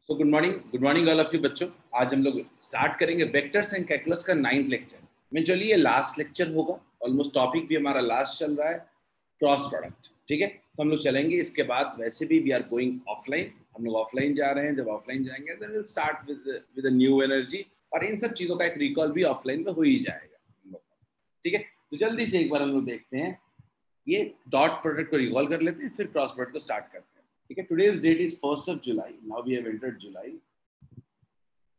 Good morning all of you बच्चों। आज हम लोग स्टार्ट करेंगे वेक्टर्स एंड कैलकुलस का 9th लेक्चर में। चलिए, लास्ट लेक्चर होगा, ऑलमोस्ट टॉपिक भी हमारा लास्ट चल रहा है, क्रॉस प्रोडक्ट। ठीक है, तो हम लोग चलेंगे। इसके बाद वैसे भी वी आर गोइंग ऑफलाइन, हम लोग ऑफलाइन जा रहे हैं। जब ऑफलाइन जाएंगे then will start with a new energy, और इन सब चीज़ों का एक रिकॉल भी ऑफलाइन में हो ही जाएगा। ठीक है, तो जल्दी से एक बार हम लोग देखते हैं, ये डॉट प्रोडक्ट को रिकॉल कर लेते हैं, फिर क्रॉस प्रोडक्ट को स्टार्ट करते हैं। ठीक है, today's date is 1st of July. Now we have entered July.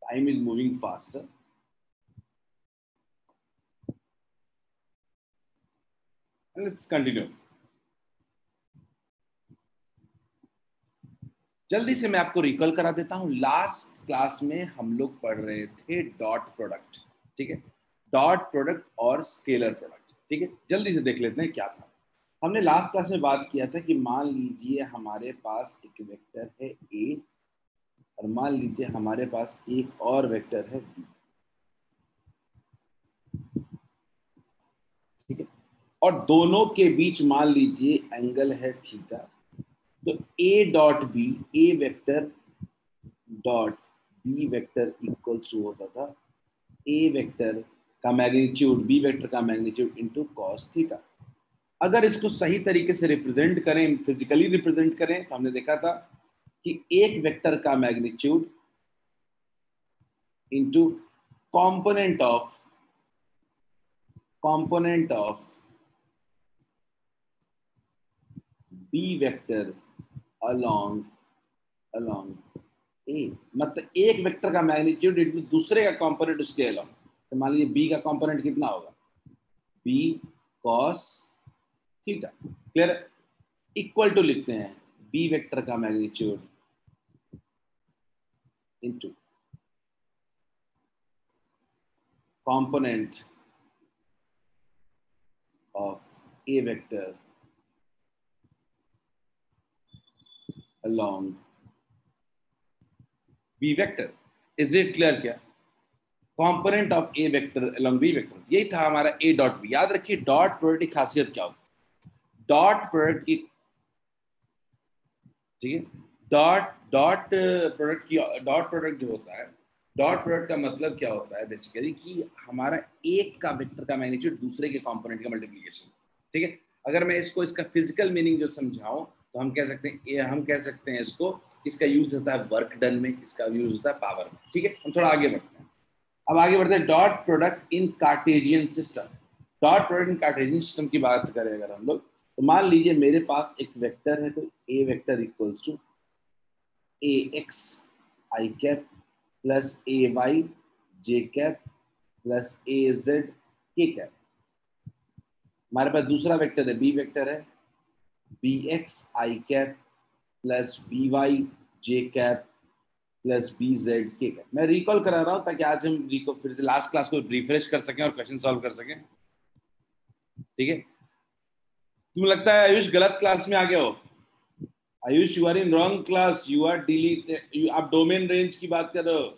Time is moving faster. And let's continue. जल्दी से मैं आपको रिकॉल करा देता हूं। लास्ट क्लास में हम लोग पढ़ रहे थे डॉट प्रोडक्ट। ठीक है, डॉट प्रोडक्ट और स्केलर प्रोडक्ट। ठीक है, जल्दी से देख लेते हैं क्या था। हमने लास्ट क्लास में बात किया था कि मान लीजिए हमारे पास एक वेक्टर है ए, और मान लीजिए हमारे पास एक और वेक्टर है बी। ठीक है, और दोनों के बीच मान लीजिए एंगल है थीटा। तो A dot B, A vector dot B vector equals to होता था ए वेक्टर का मैग्नीट्यूड, बी वेक्टर का मैग्नीट्यूड इनटू कॉस थीटा। अगर इसको सही तरीके से रिप्रेजेंट करें, फिजिकली रिप्रेजेंट करें, तो हमने देखा था कि एक वेक्टर का magnitude into component of B vector along A, मतलब एक वेक्टर का मैग्नीट्यूड इनटू दूसरे का कंपोनेंट उसके along। तो मान लीजिए बी का कंपोनेंट कितना होगा, B cos theta. Clear? Equal to लिखते हैं बी वेक्टर का magnitude into component of A vector along B vector. Is it clear? क्या component of A vector along B vector, यही था हमारा ए डॉट बी। याद रखिए डॉट प्रोडक्ट की खासियत क्या होती है, डॉट प्रोडक्ट की। ठीक है, डॉट प्रोडक्ट जो होता है, डॉट प्रोडक्ट का मतलब क्या होता है बेसिकली कि हमारा एक का वेक्टर का मैग्नीट्यूड दूसरे के कंपोनेंट का मल्टीप्लिकेशन। ठीक है, अगर मैं इसको इसका फिजिकल मीनिंग जो समझाऊं तो हम कह सकते हैं इसको, इसका यूज होता है वर्क डन में, इसका यूज होता है पावर में। ठीक है, हम थोड़ा आगे बढ़ते हैं। अब आगे बढ़ते हैं dot product in Cartesian system. Dot product in Cartesian system की बात करें अगर हम लोग, तो मान लीजिए मेरे पास एक वेक्टर है, तो A vector equals to A X I cap plus A Y J cap plus A Z K cap. हमारे पास दूसरा वेक्टर है, बी वेक्टर है, B X I cap plus B Y J cap plus B Z K cap. मैं recall करा रहा हूं ताकि आज हम फिर से लास्ट क्लास को रिफ्रेश कर सकें और क्वेश्चन सॉल्व कर सकें। ठीक है, तुम्हें लगता है आयुष गलत क्लास में आ गए हो? Ayush, you are in wrong class, you are dealing, आप डोमेन रेंज की बात कर रहे हो।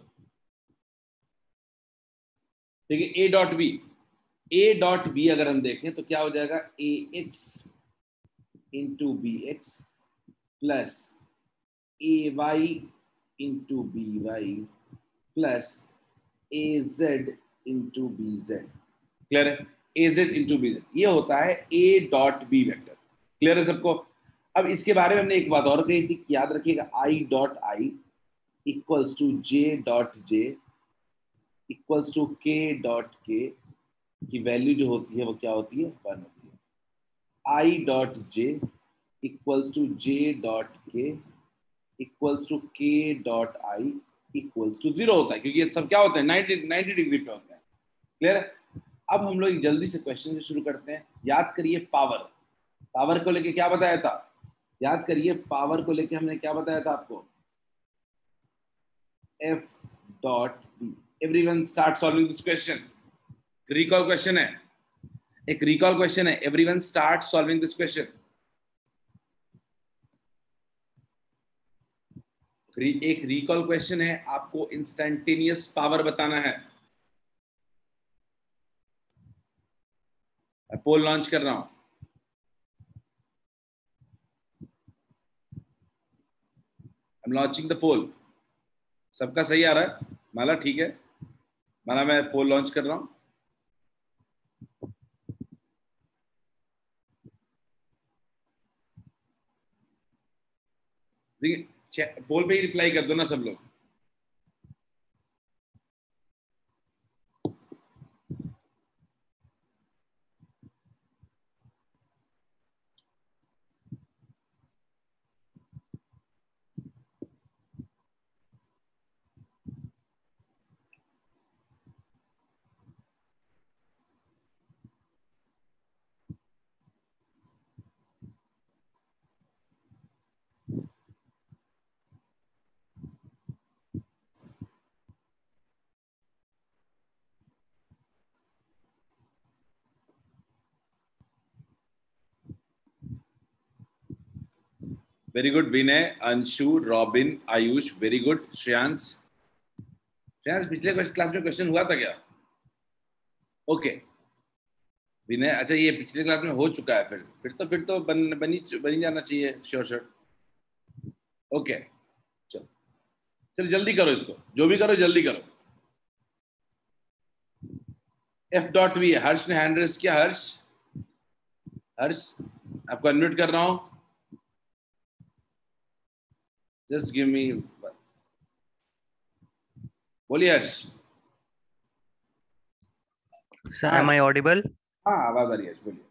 ठीक है, ए डॉट बी अगर हम देखें तो क्या हो जाएगा, A X into B X plus A Y into B Y plus A Z into B Z. Clear है? A Z into B Z, ये होता है A dot B vector. Clear है सबको? अब इसके बारे में हमने एक बात और कही थी, याद रखिएगा, I dot I equals to J dot J equals to K dot K की वैल्यू जो होती है वो क्या होती है, 1 होती है। I dot J equals to J dot K equals to K dot I equals to 0 होता है, क्योंकि ये सब क्या होते हैं, 90 डिग्री पे होते हैं। क्लियर है? अब हम लोग जल्दी से क्वेश्चन से शुरू करते हैं। याद करिए पावर को लेके क्या बताया था, याद करिए पावर को लेके हमने क्या बताया था आपको, F dot B. Everyone start solving this question. Recall question है, एक रिकॉल क्वेश्चन है। Everyone start solving this question. एक रिकॉल क्वेश्चन है, आपको इंस्टेंटेनियस पावर बताना है। पोल लॉन्च कर रहा हूं। I'm launching the poll. सबका सही आ रहा है? माला ठीक है? माला मैं पोल लॉन्च कर रहा हूँ। देखिए पोल पे ही रिप्लाई कर दो ना सब लोग। Very good Vinay, Anshu, Robin, Ayush, very good. Shreyansh, Shreyansh पिछले क्लास में क्वेश्चन हुआ था क्या? ओके विनय, अच्छा ये पिछले क्लास में हो चुका है, फिर तो बनी जाना चाहिए। Sure sure. ओके चलो चलो जल्दी करो इसको, जो भी करो जल्दी करो। एफ डॉट वी, हर्ष ने हैंड रेस किया। हर्ष, हर्ष आपको अनम्यूट कर रहा हूं, जस्ट गिव मी। बोलिए हर्ष। सर हाँ एम आई ऑडिबल? हाँ आवाज आ रही है, बोलिए।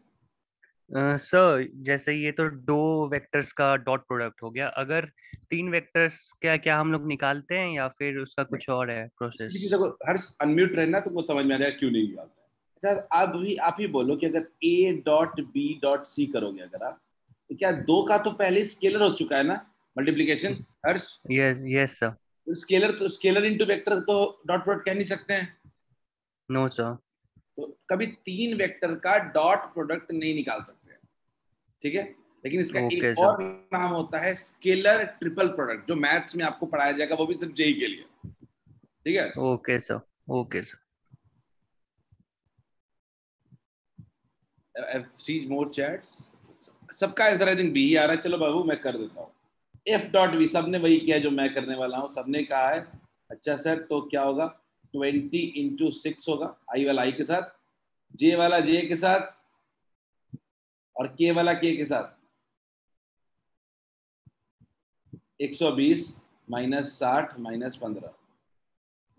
सर जैसे ये तो दो वेक्टर्स का डॉट प्रोडक्ट हो गया, अगर तीन वेक्टर्स क्या क्या हम लोग निकालते हैं या फिर उसका कुछ और है इसके प्रोसेस? पीछे देखो हर्ष, अनम्यूट रहना तुमको समझ में आ जाएगा क्यों नहीं निकालता है। अच्छा आप ही बोलो कि अगर A dot B dot C करोगे अगर आप, तो क्या दो का तो पहले स्केलर हो चुका है ना, multiplication. Harsh yes yes sir. Scalar into vector तो डॉट प्रोडक्ट कह नहीं सकते हैं। No sir. तो कभी तीन वेक्टर का डॉट प्रोडक्ट नहीं निकाल सकते हैं, ठीक है। लेकिन इसका ओके एक सर। और नाम होता है स्केलर ट्रिपल प्रोडक्ट, जो मैथ्स में आपको पढ़ाया जाएगा, वो भी सिर्फ जेई के लिए, ठीक है। Okay sir. Okay sir. F3 मोर चैट्स, सबका आंसर आई थिंक बी ही आ रहा है। चलो बाबू मैं कर देता हूँ। एफ डॉट वी सबने वही किया जो मैं करने वाला हूँ, सबने कहा है। अच्छा सर तो क्या होगा, 20 × 6 होगा, आई वाला आई के साथ, जे वाला जे के साथ, और के वाला के साथ। 120 -60 -15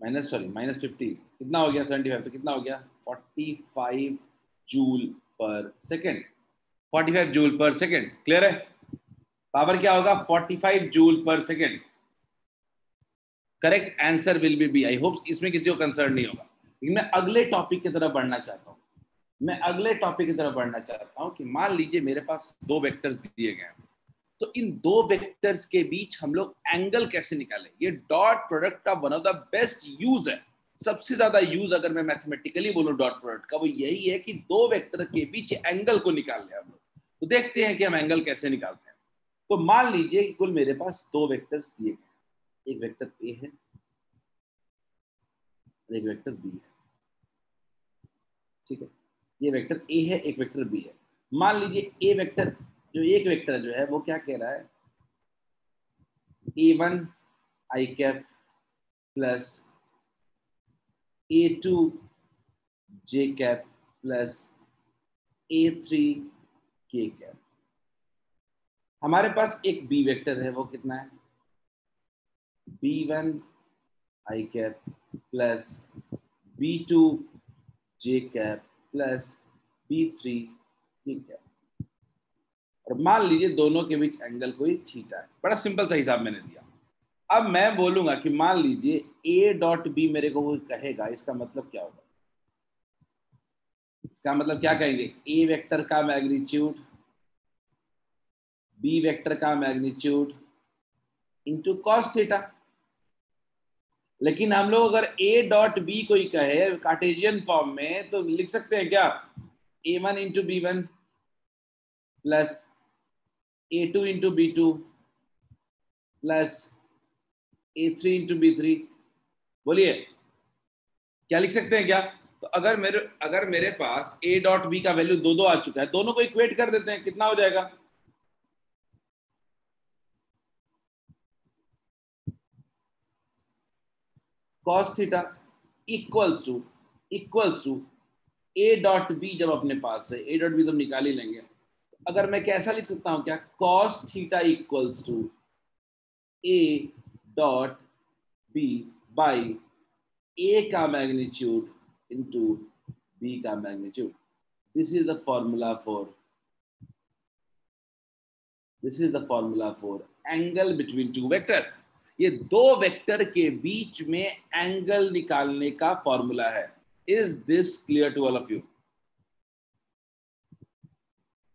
-50 कितना हो गया? 75। तो कितना हो गया? 45 joule per second. 45 joule per second, clear है? पावर क्या होगा? 45 joule per second. Correct answer will be B. I hope इसमें किसी को कंसर्न नहीं होगा। लेकिन मैं अगले टॉपिक की तरफ बढ़ना चाहता हूं। कि मान लीजिए मेरे पास दो वेक्टर्स दिए गए हैं, तो इन दो वेक्टर्स के बीच हम लोग एंगल कैसे निकालें? ये डॉट प्रोडक्ट का one of the best use है। सबसे ज्यादा यूज अगर मैं मैथमेटिकली बोलूं डॉट प्रोडक्ट का, वो यही है कि दो वेक्टर के बीच एंगल को निकाल लें हम लोग। तो देखते हैं कि हम एंगल कैसे निकालते हैं। तो मान लीजिए कि कुल मेरे पास दो वेक्टर्स दिए गए हैं, एक वेक्टर ए है और एक वेक्टर बी है, ठीक है। ये वेक्टर ए है, एक वेक्टर बी है। मान लीजिए ए वेक्टर, जो एक वेक्टर जो है वो क्या कह रहा है, A1 आई कैप प्लस A2 जे कैप प्लस A3 के कैप। हमारे पास एक बी वेक्टर है, वो कितना है? B1 आई कैप प्लस B2 जे कैप प्लस B3 के कैप। और मान लीजिए दोनों के बीच एंगल कोई थीटा है। बड़ा सिंपल सा हिसाब मैंने दिया। अब मैं बोलूंगा कि मान लीजिए ए डॉट बी मेरे को वो कहेगा, इसका मतलब क्या होगा? इसका मतलब क्या कहेंगे? ए वेक्टर का मैग्नीट्यूड बी वेक्टर का मैग्नीट्यूड इंटू कॉस थीटा। लेकिन हम लोग अगर ए डॉट बी कोई कहे कार्टेशियन फॉर्म में, तो लिख सकते हैं क्या? A1 into B1 plus A2 into B2 plus A3 into B3। बोलिए क्या लिख सकते हैं क्या? तो अगर मेरे पास ए डॉट बी का वैल्यू दो दो आ चुका है, दोनों को इक्वेट कर देते हैं, कितना हो जाएगा? cos theta equals to a dot b, जब अपने पास है a डॉट b तो निकाल ही लेंगे। अगर मैं कैसा लिख सकता हूं क्या, cos theta equals to a dot b by a का मैग्नीट्यूड इनटू b का magnitude. This is the formula for angle between two vector. ये दो वेक्टर के बीच में एंगल निकालने का फॉर्मूला है। Is this clear to all of you?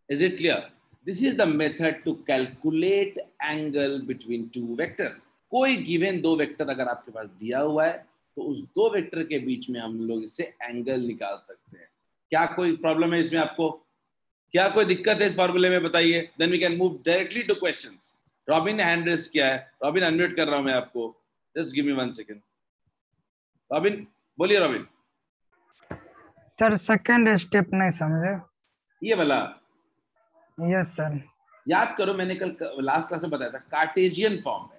Is it clear? This is the method to calculate angle between two vectors. कोई given दो vector अगर आपके पास दिया हुआ है तो उस दो वेक्टर के बीच में हम लोग इससे एंगल निकाल सकते हैं। क्या कोई प्रॉब्लम है इसमें आपको? क्या कोई दिक्कत है इस फॉर्मूले में? बताइए। Then we can move directly to questions. Robin ने हैंड रेज किया है। रॉबिन, अनम्यूट कर रहा हूं मैं आपको। Just give me 1 second. Robin, बोलिए रॉबिन। सर सेकंड स्टेप नहीं समझे। ये वाला? Yes sir. याद करो, मैंने कल लास्ट क्लास में बताया था, कार्टेशियन फॉर्म में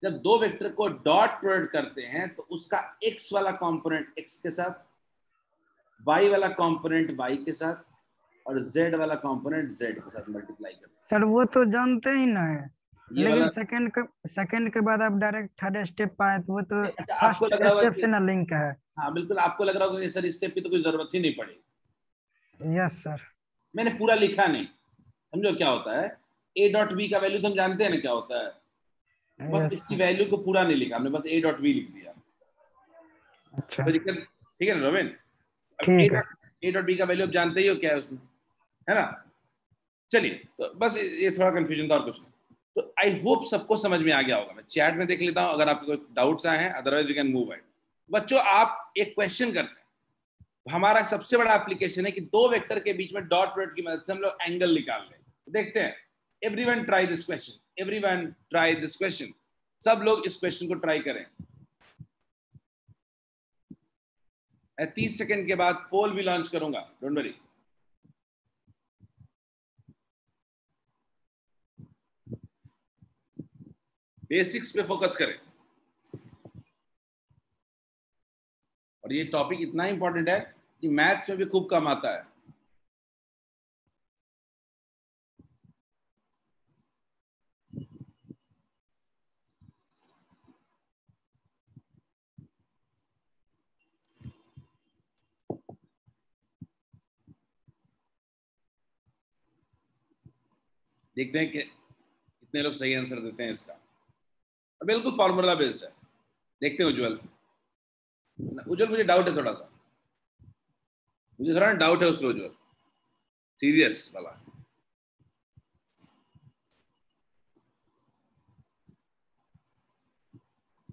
जब दो वेक्टर को डॉट प्रोडक्ट करते हैं तो उसका x वाला कंपोनेंट x के साथ, y वाला कंपोनेंट y के साथ और z वाला कंपोनेंट z के साथ मल्टीप्लाई करते हैं। सर वो तो जानते ही ना है, ये लेकिन वाला सेकंड के बाद आप डायरेक्ट थर्ड स्टेप पाए तो वो तो अच्छा, आपको फर्स्ट लग रहा होगा स्टेप से ना लिंक है। हाँ बिल्कुल, आपको लग रहा होगा कि सर इस स्टेप की तो कोई जरूरत ही नहीं पड़ेगी। Yes sir. मैंने पूरा लिखा नहीं, समझो क्या होता है। a डॉट बी का वैल्यू तो हम जानते हैं ना क्या होता है, बस यस इसकी वैल्यू को पूरा नहीं लिखा हमने, बस a डॉट बी लिख दिया। अच्छा कोई दिक्कत? ठीक है ना रोबिन? अब ठीक है। a डॉट बी का वैल्यू आप जानते ही हो क्या है उसमें, है ना? चलिए, तो बस ये थोड़ा कंफ्यूजन था और कुछ नहीं। तो आई होप सबको समझ में आ गया होगा। मैं चैट में देख लेता हूं अगर आपको कोई डाउट्स आए हैं, otherwise we can move on. बच्चों, आप एक क्वेश्चन करते हैं। हमारा सबसे बड़ा एप्लीकेशन है कि दो वेक्टर के बीच में डॉट प्रोडक्ट की मदद से हम लोग एंगल निकाल लें। देखते हैं। Everyone try this question. Everyone try this question. सब लोग इस क्वेश्चन को ट्राई करें। 30 सेकंड के बाद पोल भी लॉन्च करूंगा, डोंट वरी। बेसिक्स पे फोकस करें। और ये टॉपिक इतना इंपॉर्टेंट है कि मैथ्स में भी खूब कम आता है। देखते हैं कि कितने लोग सही आंसर देते हैं इसका। बिल्कुल फॉर्मूला बेस्ड है। देखते हैं उज्जवल। उज्जवल, मुझे डाउट है थोड़ा सा, मुझे थोड़ा डाउट है उस पर उज्जवल, सीरियस वाला।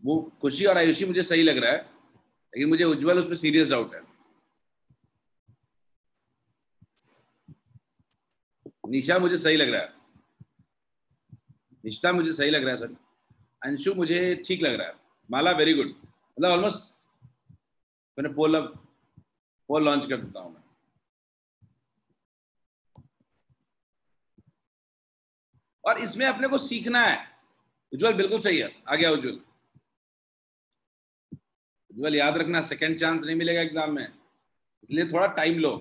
वो खुशी और आयुषी मुझे सही लग रहा है, लेकिन मुझे उज्जवल उस पर सीरियस डाउट है। निशा मुझे सही लग रहा है, निशिता मुझे सही लग रहा है सर, अंशु मुझे ठीक लग रहा है, माला वेरी गुड। मतलब ऑलमोस्ट मैंने पोल लॉन्च कर देता हूं मैं। और इसमें अपने को सीखना है। उज्जवल बिल्कुल सही है, आ गया उज्जवल। उज्जवल याद रखना, सेकंड चांस नहीं मिलेगा एग्जाम में, इसलिए थोड़ा टाइम लो।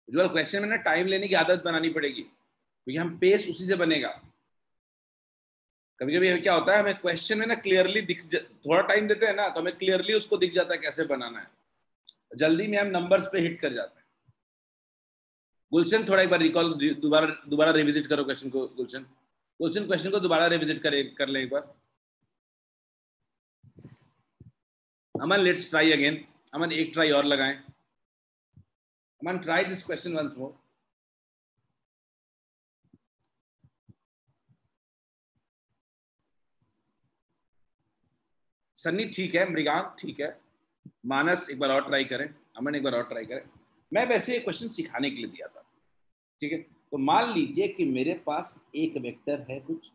उज्जवल, क्वेश्चन में ना टाइम लेने की आदत बनानी पड़ेगी, क्योंकि हम पेस उसी से बनेगा। कभी कभी क्या होता है, हमें क्वेश्चन में ना क्लियरली थोड़ा टाइम देते हैं ना तो हमें क्लियरली उसको दिख जाता है कैसे बनाना है, जल्दी में हम नंबर्स पे हिट कर जाते हैं। गुलशन, थोड़ा एक बार रिकॉल, दोबारा रिविजिट करो क्वेश्चन को। गुलशन क्वेश्चन को दोबारा रिविजिट कर लें एक बार। Aman, let's try again. Aman, एक ट्राई और लगाएं। Aman, try this question once more. Sunny ठीक है, मृगांक ठीक है, मानस एक बार और ट्राई करें, अमन एक बार और ट्राई करें। मैं वैसे ये क्वेश्चन सिखाने के लिए दिया था, ठीक है? तो मान लीजिए कि मेरे पास एक वेक्टर है कुछ,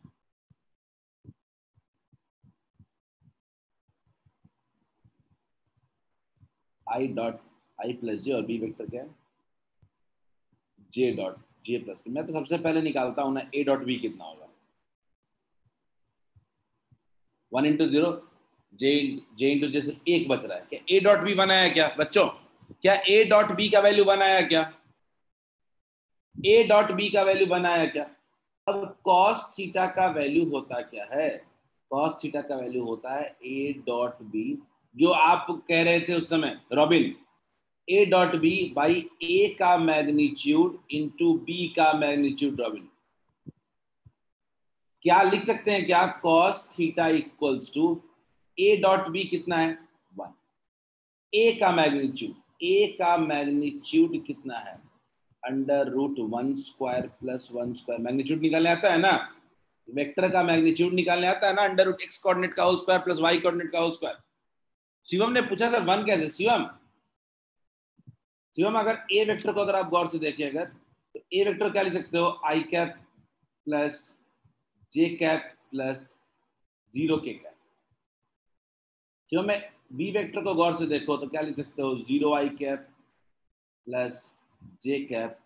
आई डॉट आई प्लस जे, और बी वेक्टर क्या है, जे डॉट जे प्लस के। मैं तो सबसे पहले निकालता हूं ना ए डॉट बी कितना होगा। 1 into 0 जे जे इंटू जे सिर्फ एक बच रहा है। क्या ए डॉट बी 1 आया क्या बच्चों? क्या ए डॉट बी का वैल्यू 1 आया क्या? ए डॉट बी का वैल्यू 1 आया क्या? अब कॉस थीटा का वैल्यू होता क्या है? कॉस थीटा का वैल्यू होता है ए डॉट बी, जो आप कह रहे थे उस समय Robin, A dot B by A का मैग्नीट्यूड इंटू बी का मैग्नीट्यूड। रॉबिन क्या लिख सकते हैं क्या? Cos theta equals to A dot B कितना है? 1। ए का मैग्नीट्यूड, ए का मैग्नीट्यूड कितना है? Under root 1 square plus 1 square. Magnitude निकालने आता है ना, वेक्टर का मैग्नीट्यूड निकालने आता है ना, अंडर रूट एक्स कोऑर्डिनेट का whole square plus Y coordinate का होल स्क्वायर। शिवम ने पूछा सर 1 कैसे? शिवम शिवम अगर ए वेक्टर को अगर आप गौर से देखिए, अगर तो ए वेक्टर क्या लिख सकते हो? आई कैप प्लस जे कैप प्लस 0 के कैप। शिवम में बी वेक्टर को गौर से देखो तो क्या लिख सकते हो? 0 आई कैप प्लस जे कैप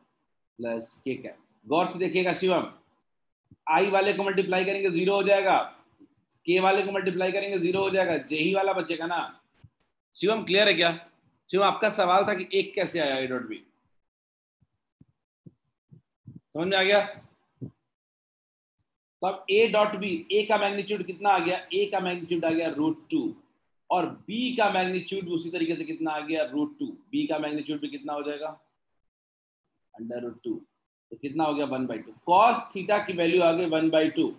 प्लस के कैप। गौर से देखिएगा शिवम, आई वाले को मल्टीप्लाई करेंगे 0 हो जाएगा, के वाले को मल्टीप्लाई करेंगे 0 हो जाएगा, जे ही वाला बचेगा ना। शिवम क्लियर है क्या? शिवम आपका सवाल था कि एक कैसे आया ए डॉट बी, समझ में आ गया? तो अब ए डॉट बी, ए का मैग्नीट्यूड कितना आ गया? ए का मैग्नीट्यूड आ गया √2, और बी का मैग्नीट्यूड उसी तरीके से कितना आ गया? √2। बी का मैग्नीट्यूड भी कितना हो जाएगा? √2। तो कितना हो गया? 1/2। कॉस थीटा की वैल्यू आ गई 1/2।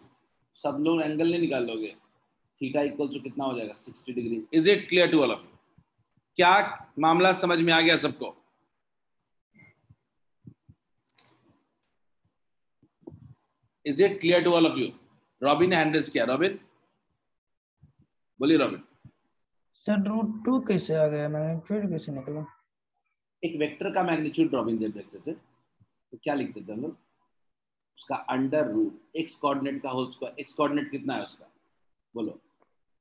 सब लोग एंगल नहीं निकाल लोगे। थीटा इक्वल टू कितना हो जाएगा? 60 degree. Is it clear to all of you? क्या मामला समझ में आ गया सबको? Is it clear to all of you? Robin ने हैंड रेज किया। रॉबिन बोलिए। रॉबिन सर √2 कैसे आ गया? मैग्नीट्यूड कैसे निकला? एक वेक्टर का मैग्नीट्यूड रॉबिन जब देखते थे तो क्या लिखते थे हम लोग? उसका अंडर रूट एक्स कोऑर्डिनेट का होल स्क्वायर। एक्स कोऑर्डिनेट कितना है उसका? बोलो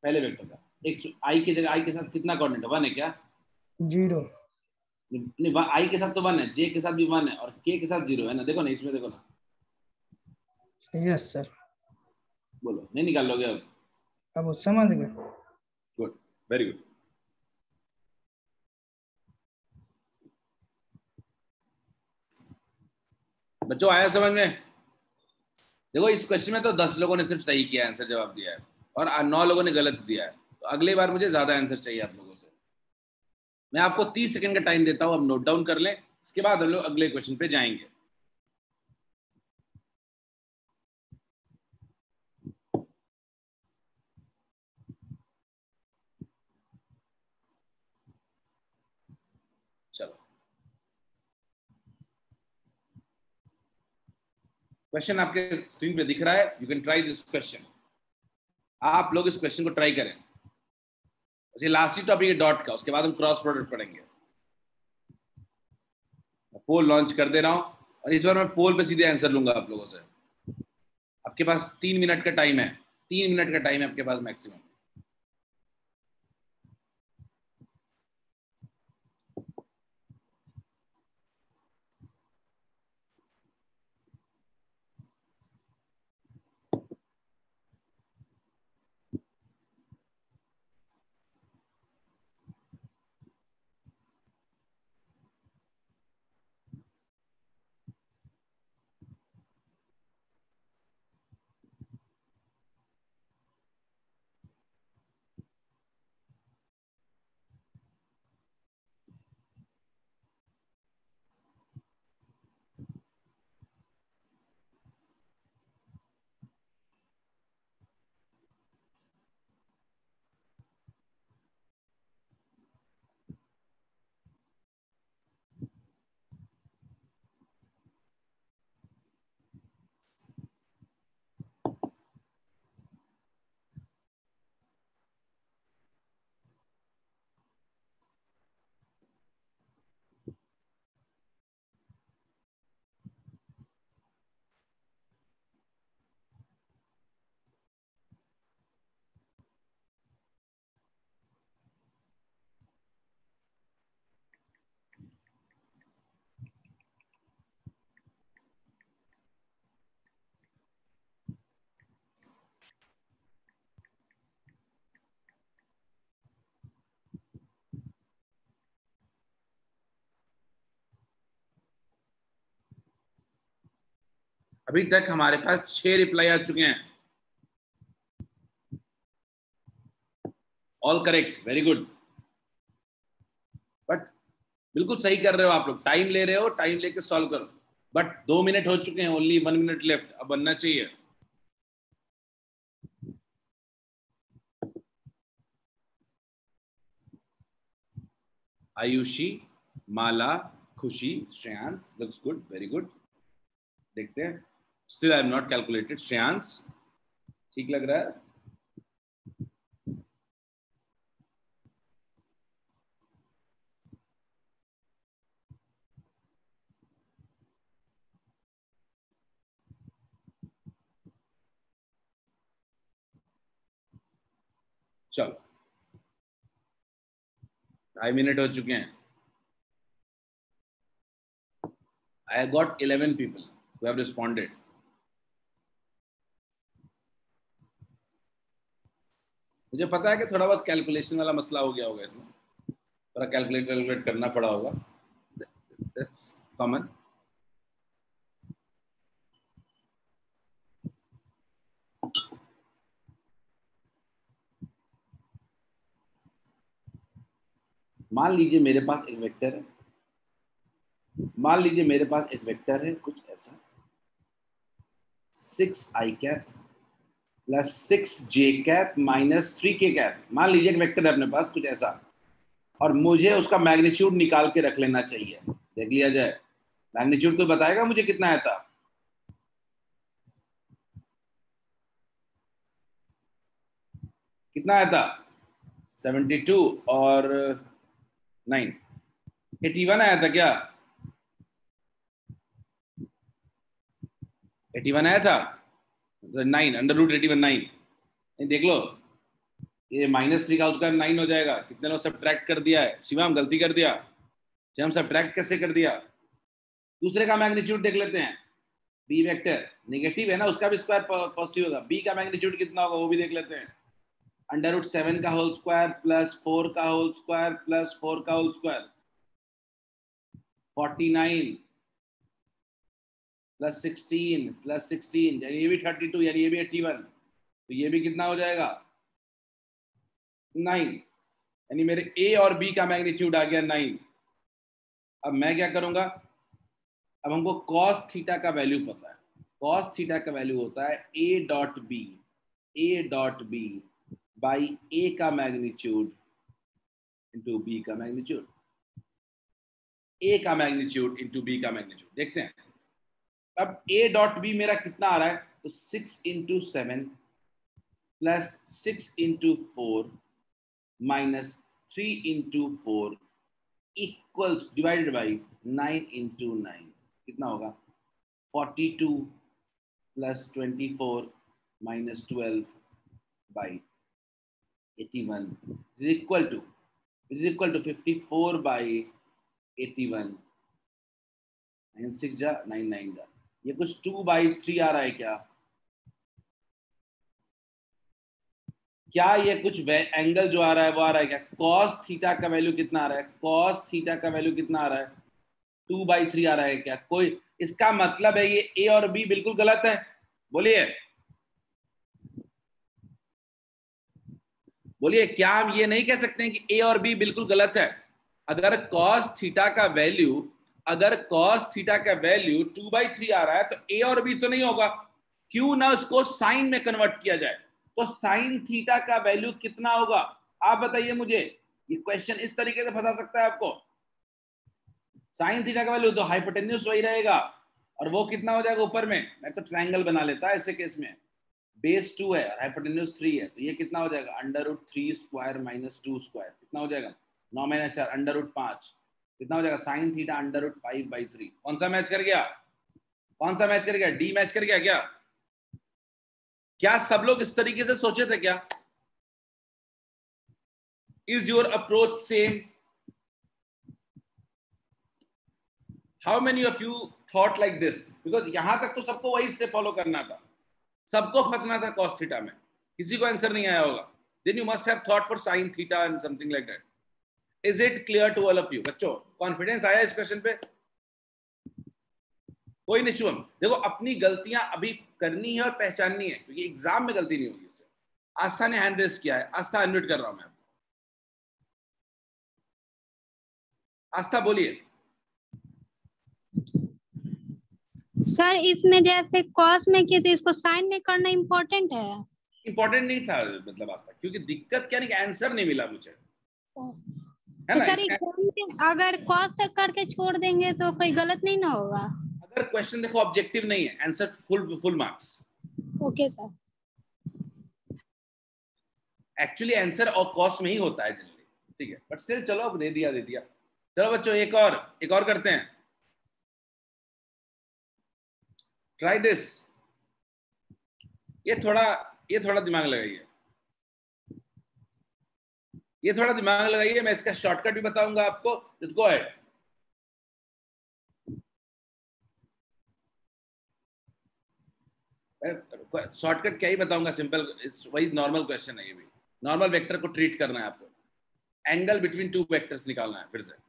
पहले वेक्टर का। एक्स आई की जगह आई के साथ कितना कोऑर्डिनेट है? 1 है क्या? 0। नहीं, आई के साथ तो 1 है, जे के साथ भी 1 है, और के साथ 0 है ना। देखो ना इसमें, देखो ना। Yes sir. बोलो नहीं निकाल लोगे अब? अब वो समझ गए। Good, very good. बच्चों आया समझ में? देखो इस क्वेश्चन में तो 10 लोगों ने सिर्फ सही किया, आंसर जवाब दिया है, और 9 लोगों ने गलत दिया है। तो अगली बार मुझे ज्यादा आंसर चाहिए आप लोगों से। मैं आपको 30 सेकंड का टाइम देता हूं, अब नोट डाउन कर लें, इसके बाद हम लोग अगले क्वेश्चन पे जाएंगे। चलो क्वेश्चन आपके स्क्रीन पे दिख रहा है, you can try this question. आप लोग इस क्वेश्चन को ट्राई करें। ये लास्ट ही टॉपिक है डॉट का, उसके बाद हम क्रॉस प्रोडक्ट पढ़ेंगे। पोल लॉन्च कर दे रहा हूं, और इस बार मैं पोल पे सीधे आंसर लूंगा आप लोगों से। आपके पास 3 मिनट का टाइम है, 3 मिनट का टाइम है आपके पास मैक्सिमम। अभी तक हमारे पास 6 रिप्लाई आ चुके हैं। All correct, very good. But बिल्कुल सही कर रहे हो आप लोग, टाइम ले रहे हो, टाइम लेके सॉल्व करो। बट 2 मिनट हो चुके हैं, ओनली 1 मिनट लेफ्ट, अब बनना चाहिए। आयुषी, माला, खुशी, Shreyansh, looks good, very good. देखते हैं, still I am not calculated. Shreyansh ठीक लग रहा है। चलो 2.5 मिनट हो चुके हैं। I got 11 people who have responded. मुझे पता है कि थोड़ा बहुत कैलकुलेशन वाला मसला हो गया होगा इसमें, थोड़ा कैलकुलेट करना पड़ा होगा। That's common. मान लीजिए मेरे पास एक वेक्टर है, मान लीजिए मेरे पास एक वेक्टर है कुछ ऐसा, 6i cap plus 6j cap minus 3k cap. मान लीजिए एक वेक्टर है अपने पास कुछ ऐसा, और मुझे उसका मैग्नीट्यूड निकाल के रख लेना चाहिए। देख लिया जाए, मैग्नीट्यूड तो बताएगा मुझे कितना आया था। कितना आया था? 72 और 9, 81 आया था क्या? 81 आया था, 9 अंडर रूट 81 9। देख लो, ये -3 का उसका 9 हो जाएगा। कितने लोग सब्ट्रैक्ट कर दिया है? शिवम गलती कर दिया। शिवम सब्ट्रैक्ट कैसे कर दिया? दूसरे का मैग्नीट्यूड देख लेते हैं। बी वेक्टर नेगेटिव है ना, उसका भी स्क्वायर पॉजिटिव होगा। बी का मैग्नीट्यूड कितना होगा वो भी देख लेते हैं। अंडर रूट 7 का होल स्क्वायर प्लस 4 का होल स्क्वायर प्लस 4 का होल स्क्वायर, 49 प्लस 16 यानी ये भी 32, यानी ये भी 81। तो ये भी कितना हो जाएगा? 9। यानी मेरे ए और बी का मैग्नीट्यूड आ गया 9। अब मैं क्या करूंगा? अब हमको cos थीटा का वैल्यू पता है। cos थीटा का वैल्यू होता है a dot B by a का मैग्नीट्यूड इंटू b का मैग्नीट्यूड, a का मैग्नीट्यूड इंटू b का मैग्नीट्यूड। देखते हैं अब a डॉट बी मेरा कितना आ रहा है, तो 6 into 7 plus 6 into 4 minus 3 into 4 equals divided by 9 into 9। कितना होगा? 42 plus 24 minus 12 by 81 is equal to 54 by 81। 9 6 जा 9 9 जा, ये कुछ 2/3 आ रहा है क्या? क्या ये कुछ एंगल जो आ रहा है वो आ रहा है क्या? cos थीटा का वैल्यू कितना आ रहा है? cos थीटा का वैल्यू कितना आ रहा है? 2/3 आ रहा है क्या? कोई, इसका मतलब है ये a और b बिल्कुल गलत है। बोलिए बोलिए, क्या हम ये नहीं कह सकते हैं कि a और b बिल्कुल गलत है? अगर cos थीटा का वैल्यू 2/3 आ रहा है तो a और b तो नहीं होगा। क्यों ना उसको साइन में कन्वर्ट किया जाए? तो साइन थीटा का वैल्यू कितना होगा? आप बताइए मुझे। ये क्वेश्चन इस तरीके से फंसा सकता है आपको। साइन थीटा का वैल्यू तो हाइपोटेन्यूज वही रहेगा, और वो कितना हो जाएगा ऊपर में? मैं तो ट्रायंगल बना लेता है ऐसे केस में। बेस 2 है, हाइपोटेन्यूज 3 है, तो ये कितना हो जाएगा? Under root 3 square minus 2 square. कितना हो जाएगा? 9 - 4 अंडर रूट 5। कितना हो जाएगा? Sine theta under root 5/3। कौन सा मैच कर गया? कौन सा मैच कर गया? डी मैच कर गया क्या? क्या सब लोग इस तरीके से सोचे थे क्या? Is your approach same? How many of you thought like this? Because यहां तक तो सबको वही से फॉलो करना था, सबको फंसना था cos थीटा में, किसी को आंसर नहीं आया होगा। then you must have thought for sin theta and something like that. Is it clear to all of you? बच्चों कॉन्फिडेंस आया इस क्वेश्चन पे? कोई नहीं शुभम, देखो अपनी गलतियां अभी करनी है और पहचाननी है, क्योंकि एग्जाम में गलती नहीं होगी उससे। आस्था ने हैंड रेस किया है, आस्था अनम्यूट कर रहा हूं मैं। आस्था बोलिए। सर इसमें जैसे कॉस में किए तो इसको साइन में करना इम्पोर्टेंट है। इंपॉर्टेंट नहीं था मतलब आस्था, क्योंकि दिक्कत क्या नहीं कि आंसर नहीं मिला मुझे, है तो ना। सर एग्जाम में अगर कॉस तक करके छोड़ देंगे तो कोई गलत नहीं ना होगा। अगर क्वेश्चन देखो ऑब्जेक्टिव नहीं है, answer full marks. Okay sir. Actually answer और कॉस्ट में ही होता है जनरली, ठीक है, बट स्टिल चलो अब दे दिया। चलो बच्चों एक और करते हैं, ट्राई दिस। ये थोड़ा दिमाग लगाइए, मैं इसका शॉर्टकट भी बताऊंगा आपको। Let's go ahead. शॉर्टकट क्या ही बताऊंगा, सिंपल, वही नॉर्मल क्वेश्चन है। ये भी नॉर्मल वेक्टर को ट्रीट करना है आपको, एंगल बिटवीन टू वेक्टर्स निकालना है फिर से।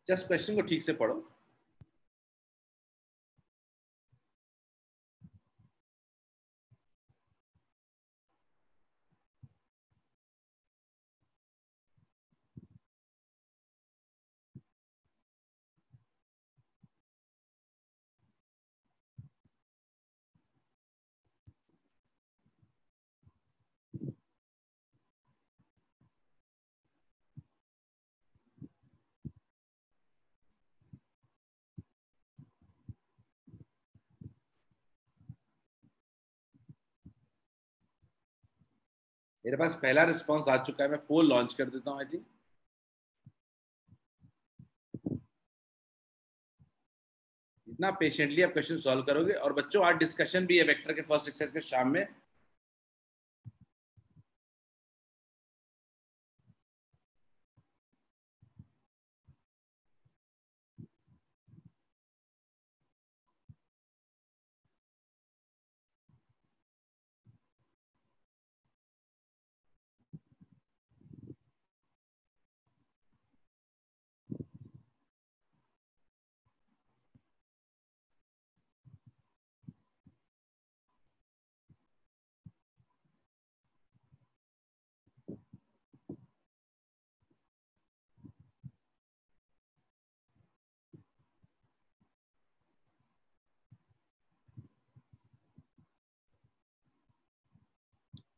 जस्ट क्वेश्चन को ठीक से पढ़ो। मेरे पास पहला रिस्पॉन्स आ चुका है, मैं पोल लॉन्च कर देता हूँ। आई थिंक इतना पेशेंटली आप क्वेश्चन सॉल्व करोगे। और बच्चों आज डिस्कशन भी है वेक्टर के फर्स्ट एक्सरसाइज के शाम में।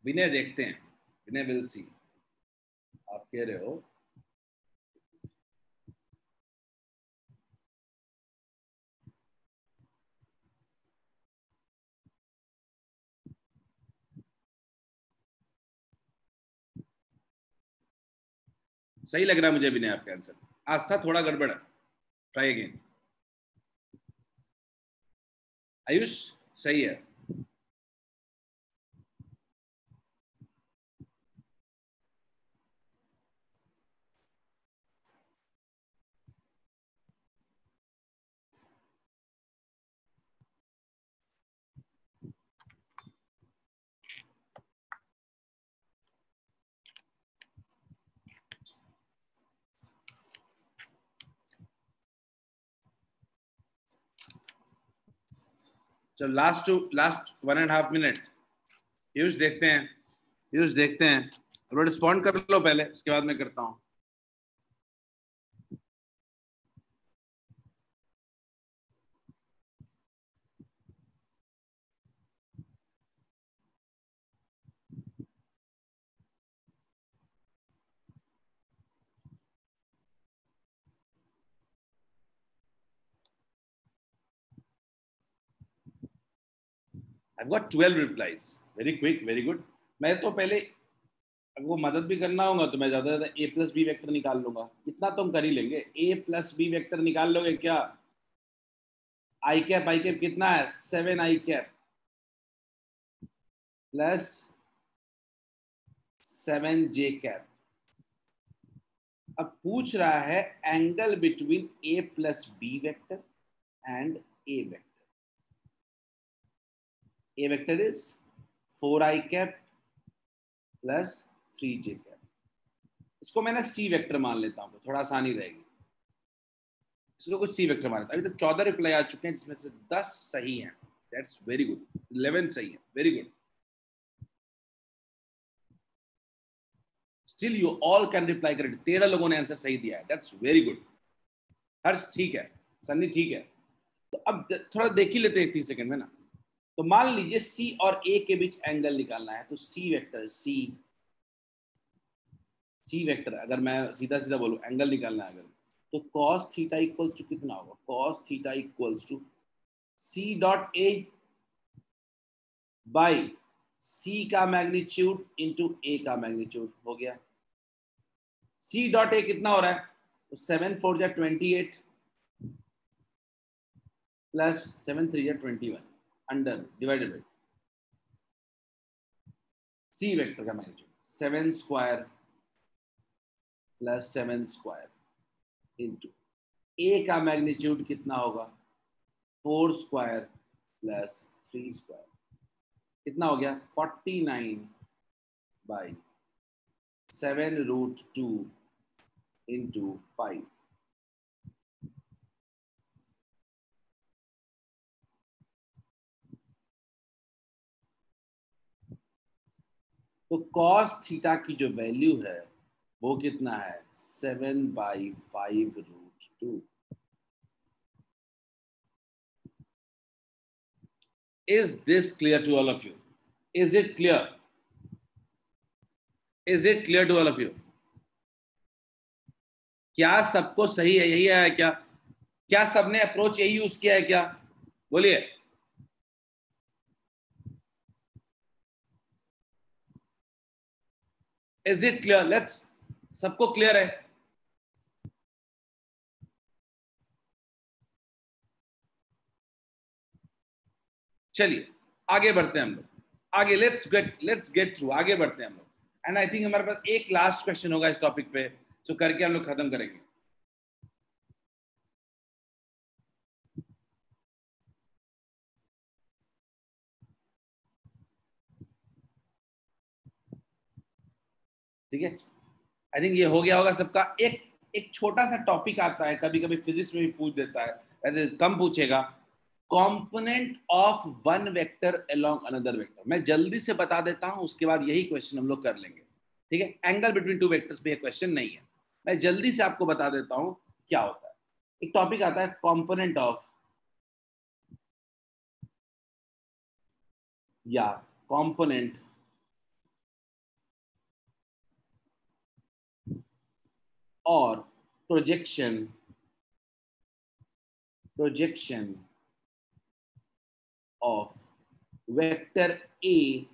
विनय देखते हैं, विनय विल सी। आप कह रहे हो सही लग रहा है मुझे विनय आपका आंसर। आस्था थोड़ा गड़बड़ है, ट्राई अगेन। आयुष सही है। चलो लास्ट 1.5 मिनट यूज देखते हैं। रिस्पॉन्ड कर लो पहले, उसके बाद मैं करता हूँ। I've got 12 replies. Very quick, very good. मैं तो पहले अगर वो मदद भी करना होगा तो मैं ज्यादा ज्यादा a प्लस बी वेक्टर निकाल लूंगा. इतना तो हम कर ही लेंगे. a प्लस बी वेक्टर निकाल लोगे क्या? आई कैप कितना है? 7 I cap plus 7 J cap. अब पूछ रहा है angle between a plus B vector and a vector. A vector is 4i cap plus 3j cap. इसको मैं ना C वेक्टर मान लेता हूँ, थोड़ा आसानी रहेगी. इसको कुछ C वेक्टर मान लेता हूँ. अभी तक 14 रिप्लाई आ चुके हैं जिसमें से 10 सही हैं. That's very good. 11 सही है. Very good. Still you all can reply correct. 13 लोगों ने आंसर सही दिया है. That's very good. हर्ष ठीक है, सन्नी ठीक है. तो अब थोड़ा देख ही लेते हैं 30 सेकंड में ना. तो मान लीजिए C और A के बीच एंगल निकालना है. तो C वेक्टर अगर मैं सीधा सीधा बोलूं एंगल निकालना है अगर, तो cos थीटा इक्वल्स टू कितना होगा? cos theta equals to C dot A by C का मैग्नीट्यूड इंटू A का मैग्नीट्यूड हो गया. C डॉट A कितना हो रहा है? तो 7 4 जा 28 प्लस 7 3 जा 21 under divided by C vector का magnitude 7 square plus 7 square into A का मैग्नीट्यूड कितना होगा? 4 स्क्वायर प्लस 3 स्क्वायर. कितना हो गया? 49 बाई 7 रूट 2 इंटू 5. तो cos थीटा की जो वैल्यू है वो कितना है? 7 by 5 root 2. Is this clear to all of you? Is it clear? Is it clear to all of you? क्या सबको सही है? यही है क्या? क्या सबने अप्रोच यही यूज किया है क्या? बोलिए. Is it clear? Let's. सबको क्लियर है? चलिए आगे बढ़ते हैं हम लोग. आगे लेट्स गेट थ्रू. आगे बढ़ते हैं हम लोग. एंड आई थिंक हमारे पास एक लास्ट क्वेश्चन होगा इस टॉपिक पे, जो करके हम लोग खत्म करेंगे. ठीक है, आई थिंक ये हो गया होगा सबका. एक छोटा सा टॉपिक आता है, कभी कभी फिजिक्स में भी पूछ देता है, ऐसे कम पूछेगा. Component of one vector along another vector. मैं जल्दी से बता देता हूं, उसके बाद यही क्वेश्चन हम लोग कर लेंगे. ठीक है, एंगल बिटवीन टू वेक्टर्स पे ये क्वेश्चन नहीं है. मैं जल्दी से आपको बता देता हूं क्या होता है. एक टॉपिक आता है कंपोनेंट ऑफ या कंपोनेंट और projection of vector A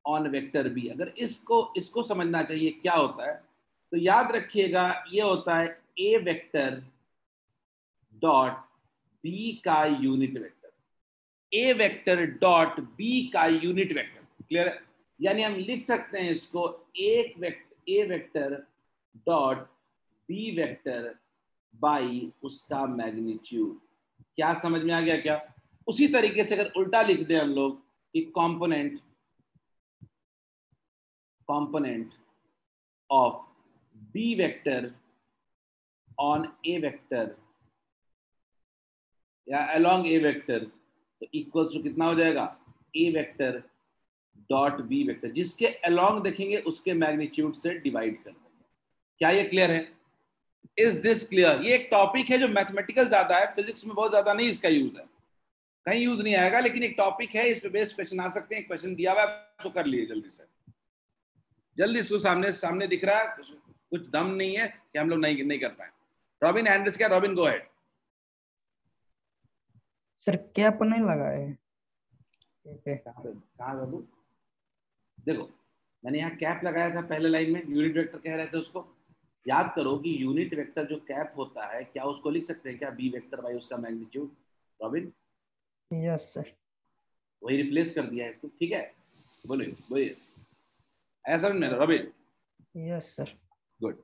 on vector B. अगर इसको समझना चाहिए क्या होता है, तो याद रखिएगा ये होता है A वेक्टर डॉट B का unit vector. A vector dot B का यूनिट वेक्टर. क्लियर है? यानी हम लिख सकते हैं इसको A vector dot B vector by उसका मैग्नीट्यूड. क्या समझ में आ गया क्या? उसी तरीके से अगर उल्टा लिख दें हम लोग कि component of B vector on A vector या अलोंग A वेक्टर, तो इक्वल्स टू कितना हो जाएगा? A vector dot B vector. जिसके अलोंग देखेंगे उसके मैग्नीट्यूड से डिवाइड कर देंगे. क्या ये क्लियर है? Is this clear? ये एक टॉपिक है जो मैथमेटिकल ज्यादा है, फिजिक्स में बहुत ज्यादा नहीं इसका यूज है, कहीं यूज नहीं आएगा, लेकिन एक टॉपिक है, इस पे बेस्ड क्वेश्चन आ सकते हैं. क्वेश्चन दिया हुआ है, उसको कर लिए जल्दी से. जल्दी इसको सामने दिख रहा है, कुछ दम नहीं है कि हम लोग नहीं कर पाए. रॉबिन हैंड्स क्या? Robin go ahead. Sir cap नहीं लगा है. ठीक है। कहाँ बाबू? देखो मैंने यहाँ कैप लगाया था पहले लाइन में, यूनिट वेक्टर कह रहे थे उसको। याद करो कि यूनिट वेक्टर जो कैप होता है, क्या उसको लिख सकते हैं क्या बी वेक्टर बाई उसका मैग्नीट्यूड? Robin yes sir. वही रिप्लेस कर दिया है इसको, ठीक है? बोलिए बोलिए, ऐसा समझ में robin? Yes sir. Good.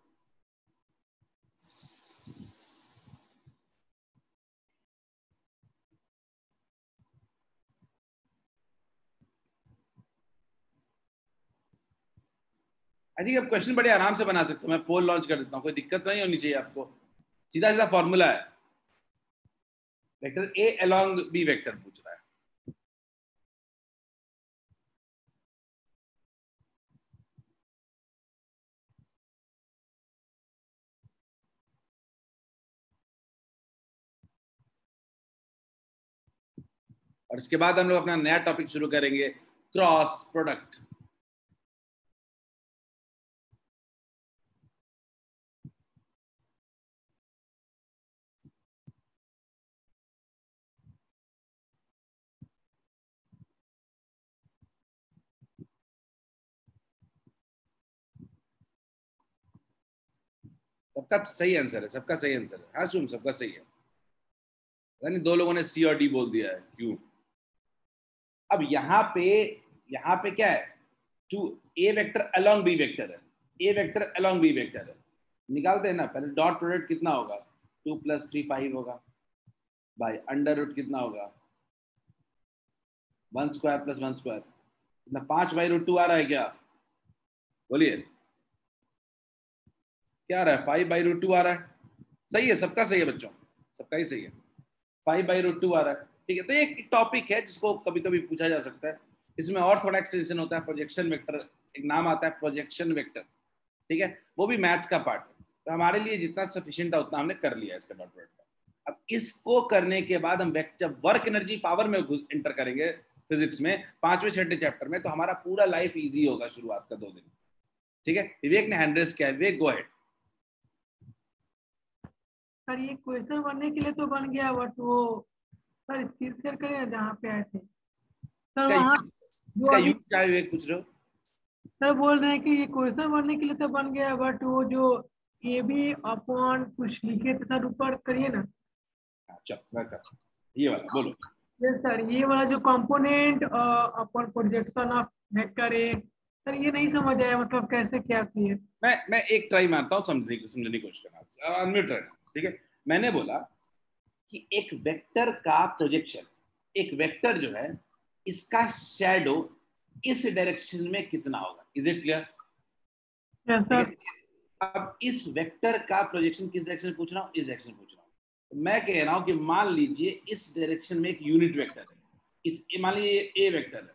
I think अब क्वेश्चन बड़े आराम से बना सकते हो। मैं पोल लॉन्च कर देता हूँ, कोई दिक्कत तो नहीं होनी चाहिए आपको। सीधा सीधा फॉर्मूला है, vector A along B vector पूछ रहा है। और इसके बाद हम लोग अपना नया टॉपिक शुरू करेंगे, क्रॉस प्रोडक्ट। सबका सही आंसर है, सबका सही आंसर है। हाँ शुभ, सबका सही है। यानी दो लोगों ने सी और डी बोल दिया है, क्यों? अब यहाँ पे क्या है? To A vector along B vector है, A vector along B vector है। निकालते हैं ना, पहले डॉट प्रोडक्ट कितना होगा? 2 + 3 5 होगा, बाय अंडर रूट कितना होगा? 1 स्क्वायर + 1 स्क्वायर कितना? 5/√2 आ रहा है क्या? बोलिए क्या आ रहा है? 5/√2 आ रहा है। सही है, सबका सही है बच्चों, सबका ही सही है। 5/√2 आ रहा है, ठीक है। तो ये एक टॉपिक है जिसको कभी कभी पूछा जा सकता है। इसमें और थोड़ा एक्सटेंशन होता है, प्रोजेक्शन वेक्टर, एक नाम आता है प्रोजेक्शन वेक्टर, ठीक है? वो भी मैथ्स का पार्ट है। तो हमारे लिए जितना सफिशिएंट है उतना हमने कर लिया इसका डॉट प्रोडक्ट का। अब इसको करने के बाद हम वेक्टर वर्क एनर्जी पावर में एंटर करेंगे फिजिक्स में, 5वें 6ठे चैप्टर में। तो हमारा पूरा लाइफ इजी होगा शुरुआत का 2 दिन, ठीक है? विवेक ने हैंड रेस किया है, विवेक गो अहेड। सर ये क्वेश्चन बनने के लिए तो बन गया, बट वो सर स्क्रीन शेयर करें जहाँ पे आए थे सर, इसका वहाँ जो इसका अभी यूज क्या है विवेक, पूछ रहे हो? सर बोल रहे हैं कि ये क्वेश्चन बनने के लिए तो बन गया, बट वो जो ये भी अपॉन कुछ लिखे थे सर, ऊपर करिए ना। अच्छा मैं कर, ये वाला बोलो। यस सर, ये वाला जो component upon projection of vector A, sir ये नहीं समझ आया, मतलब कैसे क्या किए। मैं एक ट्राई मारता हूँ, समझने की कोशिश करना, अनम्यूट रहना, ठीक है? मैंने बोला कि एक वेक्टर का प्रोजेक्शन, एक वेक्टर जो है इसका शैडो इस डायरेक्शन में कितना होगा। Is it clear? यस ठीक सर। है। अब इस वेक्टर का प्रोजेक्शन किस डायरेक्शन में पूछ रहा हूँ? इस डायरेक्शन में पूछ रहा हूँ। तो मैं कह रहा हूँ कि मान लीजिए इस डायरेक्शन में एक यूनिट वेक्टर है, इस मान लीजिए ए वेक्टर है,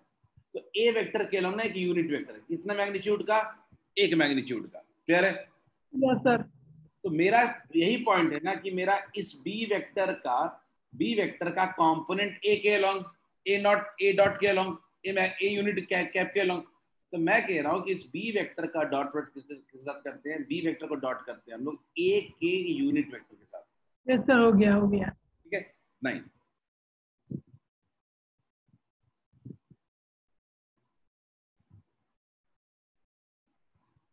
तो ए वेक्टर के अलग ना एक यूनिट वेक्टर है, कितना मैग्नीट्यूड का? 1 मैग्नीट्यूड का। क्लियर है? Yes sir. तो मेरा यही पॉइंट है ना कि मेरा इस बी वेक्टर का कंपोनेंट ए के अलोंग, ए डॉट के अलोंग, ए यूनिट कैप के अलोंग। तो मैं कह रहा हूं कि इस बी वेक्टर का डॉट प्रोडक्ट किसके साथ करते हैं? बी वेक्टर को डॉट करते हैं हम लोग ए के यूनिट वेक्टर के साथ। यस सर, हो गया हो गया। ठीक है? नहीं,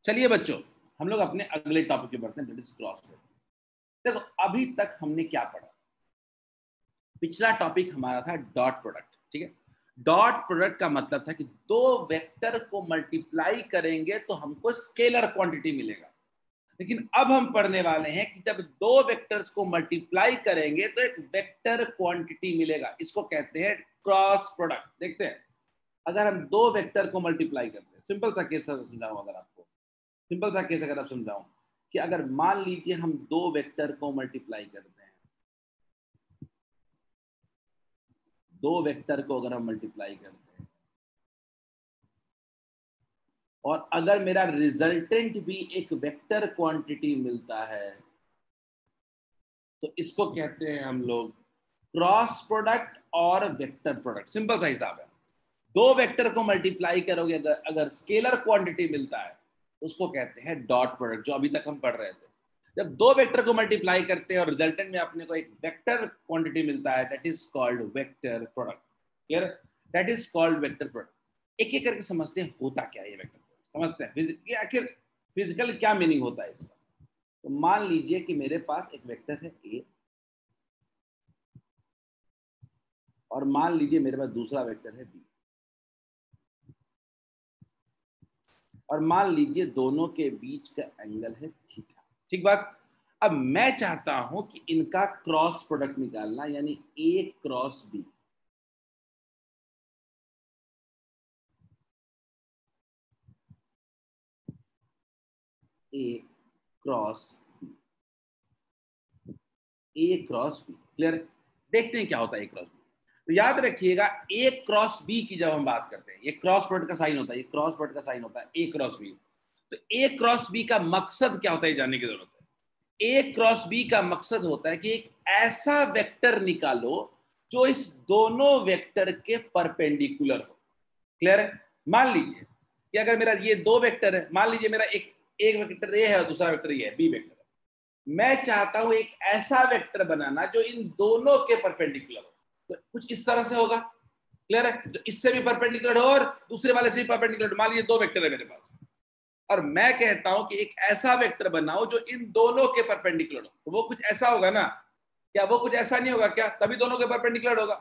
चलिए बच्चों हम लोग अपने अगले टॉपिक पे बढ़ते हैं, दैट इज क्रॉस प्रोडक्ट। देखो अभी तक हमने क्या पढ़ा? पिछला टॉपिक हमारा था डॉट प्रोडक्ट, ठीक है? डॉट प्रोडक्ट का मतलब था कि दो वेक्टर को मल्टीप्लाई करेंगे तो हमको स्केलर क्वांटिटी मिलेगा। लेकिन अब हम पढ़ने वाले हैं कि जब दो वेक्टर्स को मल्टीप्लाई करेंगे तो एक वेक्टर क्वांटिटी मिलेगा। इसको कहते हैं क्रॉस प्रोडक्ट। देखते हैं, अगर हम दो वेक्टर को मल्टीप्लाई करते हैं, सिंपल सा केस समझाऊं, अगर आपको सिंपल सा केस अगर आप समझाऊं कि अगर मान लीजिए हम दो वेक्टर को मल्टीप्लाई करते हैं, दो वेक्टर को अगर हम मल्टीप्लाई करते हैं और अगर मेरा रिजल्टेंट भी एक वेक्टर क्वांटिटी मिलता है तो इसको कहते हैं हम लोग क्रॉस प्रोडक्ट और वेक्टर प्रोडक्ट। सिंपल सा हिसाब है, दो वेक्टर को मल्टीप्लाई करोगे अगर स्केलर क्वांटिटी मिलता है तो उसको कहते हैं डॉट प्रोडक्ट, जो अभी तक हम पढ़ रहे थे। जब दो वेक्टर को मल्टीप्लाई करते हैं और रिजल्टेंट में अपने को एक वेक्टर क्वांटिटी मिलता है, that is called vector product. Clear? That is called vector product. एक एक करके समझते हैं होता क्या है ये वेक्टर प्रोडक्ट, समझते हैं ये आखिर फिजिकल क्या मीनिंग होता है इसका। तो मान लीजिए कि मेरे पास एक वेक्टर है ए, और मान लीजिए मेरे पास दूसरा वेक्टर है बी, और मान लीजिए दोनों के बीच का एंगल है थीटा। ठीक बात। अब मैं चाहता हूं कि इनका क्रॉस प्रोडक्ट निकालना, यानी ए क्रॉस बी। ए क्रॉस बी, ए क्रॉस बी। क्लियर? देखते हैं क्या होता है ए क्रॉस बी। तो याद रखिएगा ए क्रॉस बी की जब हम बात करते हैं, ये क्रॉस प्रोडक्ट का साइन होता है, ये क्रॉस प्रोडक्ट का साइन होता है ए क्रॉस बी। तो ए क्रॉस बी का मकसद क्या होता है जानने की जरूरत है। ए क्रॉस बी का मकसद होता है कि एक ऐसा वेक्टर निकालो जो इस दोनों वेक्टर के परपेंडिकुलर हो। क्लियर है? मान लीजिए कि अगर मेरा ये दो वेक्टर है, मान लीजिए मेरा एक वेक्टर ए है और दूसरा वेक्टर ये है, बी वेक्टर है। मैं चाहता हूं एक ऐसा वेक्टर बनाना जो इन दोनों के परपेंडिकुलर हो। तो कुछ इस तरह से होगा। क्लियर है? तो इससे भी परपेंडिकुलर हो और दूसरे वाले से भी परपेंडिकुलर। मान लीजिए दो वेक्टर है मेरे पास, और मैं कहता हूं कि एक ऐसा वेक्टर बनाओ जो इन दोनों के परपेंडिकुलर हो। तो वो कुछ ऐसा होगा ना, क्या वो कुछ ऐसा नहीं होगा क्या? तभी दोनों के परपेंडिकुलर होगा।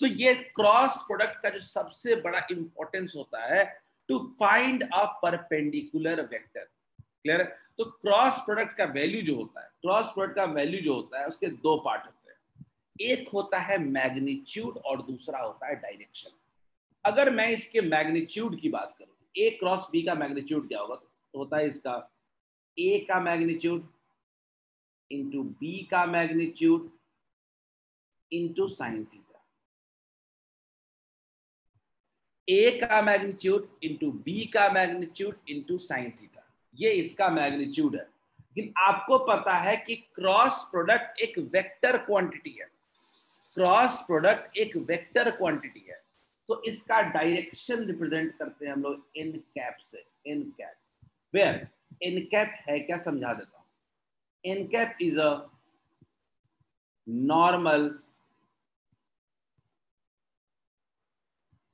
तो ये क्रॉस प्रोडक्ट का जो सबसे बड़ा इंपॉर्टेंस होता है, to find a perpendicular vector. Clear है? तो क्रॉस प्रोडक्ट का वैल्यू जो होता है, क्रॉस प्रोडक्ट का वैल्यू जो होता है उसके दो पार्ट होते हैं। एक होता है मैग्नीट्यूड और दूसरा होता है डायरेक्शन। अगर मैं इसके मैग्नीट्यूड की बात करूं, ए क्रॉस बी का मैग्नीट्यूड क्या होगा? तो होता है इसका ए का मैग्नीट्यूड इंटू बी का magnitude into sine theta. A का मैग्नीट्यूड इंटू बी का मैग्नीट्यूड इंटू साइन थीटा, ये इसका मैग्नीट्यूड है। लेकिन आपको पता है कि क्रॉस प्रोडक्ट एक वेक्टर क्वांटिटी है। क्रॉस प्रोडक्ट एक वेक्टर क्वांटिटी है, तो इसका डायरेक्शन रिप्रेजेंट करते हैं हम लोग एन कैप से। N cap, where N cap है क्या, समझा देता हूं। N cap is a normal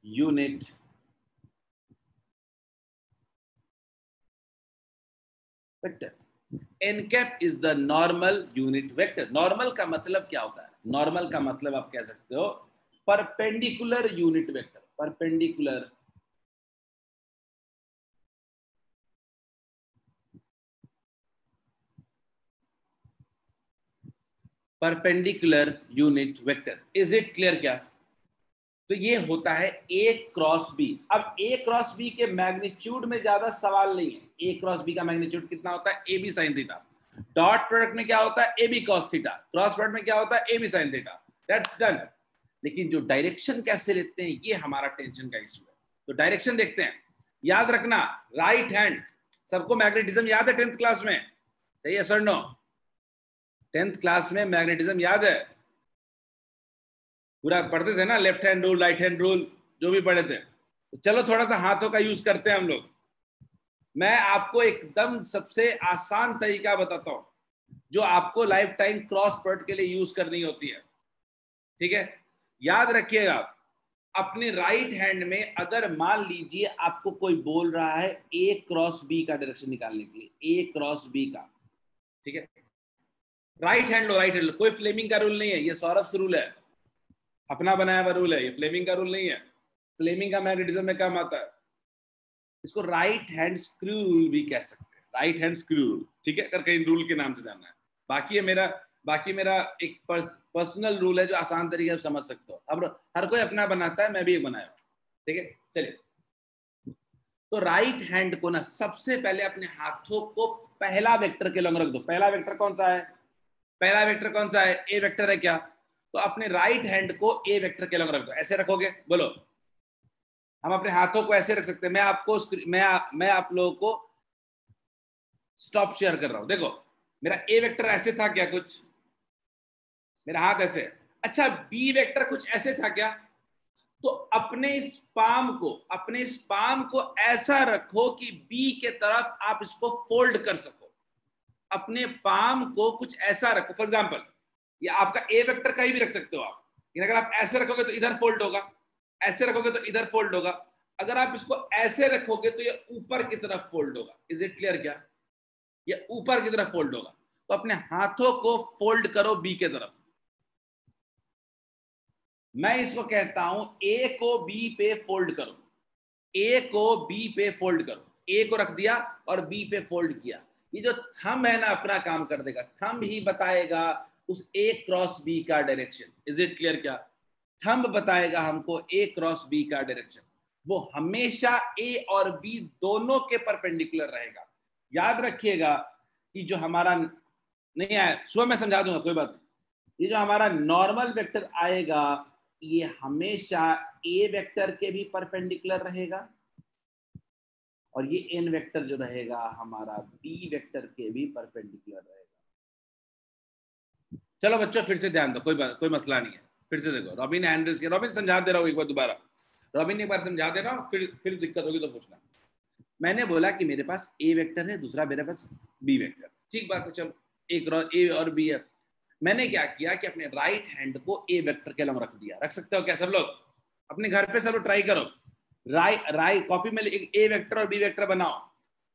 unit vector. N cap is the normal unit vector. Normal का मतलब क्या होता है? नॉर्मल का मतलब आप कह सकते हो perpendicular unit vector. Perpendicular perpendicular unit vector. Is it clear क्या? तो ये होता है ए क्रॉस बी। अब ए क्रॉस बी के मैग्नीट्यूड में ज्यादा सवाल नहीं है। ए क्रॉस बी का मैग्नीट्यूड कितना होता है? A B sine theta. Dot product में क्या होता है? A B cos theta. Cross product में क्या होता है? A B sine theta. That's done. लेकिन जो डायरेक्शन कैसे लेते हैं, ये हमारा टेंशन का इशू है। तो डायरेक्शन देखते हैं। याद रखना, राइट हैंड, सबको मैग्नेटिज्म याद है 10th क्लास में? सही है सर? नो, 10th क्लास में मैग्नेटिज्म याद है? पूरा पढ़ते थे ना, left hand rule, right hand rule, जो भी पढ़े थे। तो चलो थोड़ा सा हाथों का यूज करते हैं हम लोग। मैं आपको एकदम सबसे आसान तरीका बताता हूं, जो आपको लाइफ टाइम क्रॉस प्रोडक्ट के लिए यूज करनी होती है। ठीक है? याद रखिएगा, अपने राइट हैंड में अगर मान लीजिए आपको कोई बोल रहा है ए क्रॉस बी का डायरेक्शन निकालने के लिए, ए क्रॉस बी का, ठीक है, राइट हैंड लो, राइट हैंड लो। कोई फ्लेमिंग का रूल नहीं है, ये सॉरस रूल है, अपना बनाया हुआ रूल है, ये फ्लेमिंग का रूल नहीं है। फ्लेमिंग का मैग्नेटिज्म में काम आता है। इसको राइट हैंड स्क्रू रूल भी कह सकते हैं, राइट हैंड स्क्रू रूल। ठीक है? अगर कहीं रूल के नाम से जानना है। बाकी मेरा एक पर्सनल रूल है जो आसान तरीके से समझ सकते हो। अब हर कोई अपना बनाता है, मैं भी एक बनाया। ठीक है? चलिए, तो राइट हैंड को ना सबसे पहले अपने हाथों को पहला वेक्टर के लंग रख दो। पहला वेक्टर कौन सा है? पहला वेक्टर कौन सा है? ए वेक्टर है क्या? तो अपने राइट हैंड को ए वेक्टर के लंग रख दो। ऐसे रखोगे? बोलो। हम अपने हाथों को ऐसे रख सकते हैं। मैं आप लोगों को स्टॉप शेयर कर रहा हूं। देखो, मेरा ए वेक्टर ऐसे था क्या? कुछ मेरा हाथ ऐसे। अच्छा, बी वेक्टर कुछ ऐसे था क्या? तो अपने इस पाम को ऐसा रखो कि बी के तरफ आप इसको फोल्ड कर सको। अपने पाम को कुछ ऐसा रखो। फॉर एग्जाम्पल, ये आपका ए वेक्टर कहीं भी रख सकते हो आप, लेकिन अगर आप ऐसे रखोगे तो इधर फोल्ड होगा, ऐसे रखोगे तो इधर फोल्ड होगा, अगर आप इसको ऐसे रखोगे तो ये ऊपर की तरफ फोल्ड होगा। Is it clear? क्या ये ऊपर की तरफ फोल्ड होगा? तो अपने हाथों को फोल्ड करो बी के तरफ। मैं इसको कहता हूं ए को बी पे फोल्ड करो, ए को बी पे फोल्ड करो। ए को रख दिया और बी पे फोल्ड किया। ये जो थंब है ना अपना काम कर देगा, थंब ही बताएगा उस ए क्रॉस बी का डायरेक्शन। Is it clear? क्या थंब बताएगा हमको ए क्रॉस बी का डायरेक्शन, वो हमेशा ए और बी दोनों के परपेंडिकुलर रहेगा। याद रखिएगा कि जो हमारा नहीं आया सुबह मैं समझा दूंगा, कोई बात नहीं। ये जो हमारा नॉर्मल वेक्टर आएगा ये हमेशा ए वेक्टर के भी परपेंडिकुलर रहेगा और ये एन वेक्टर जो रहेगा हमारा बी वेक्टर के भी परपेंडिकुलर रहेगा। चलो बच्चों फिर से ध्यान दो, कोई मसला नहीं है। फिर से देखो, रॉबिन एंड्रस के, रॉबिन समझा दे रहा हूँ एक बार दोबारा, रॉबिन एक बार समझा दे रहा हूँ, फिर दिक्कत होगी तो पूछना। मैंने बोला कि मेरे पास ए वेक्टर है, दूसरा मेरे पास बी वेक्टर, ठीक बात है। चलो एक ए और बी है। मैंने क्या किया कि अपने राइट हैंड को ए वेक्टर के लंग रख दिया। रख सकते हो क्या सब लोग? अपने घर पे सब लोग ट्राई करो, राइट कॉपी में एक ए वेक्टर और बी वेक्टर बनाओ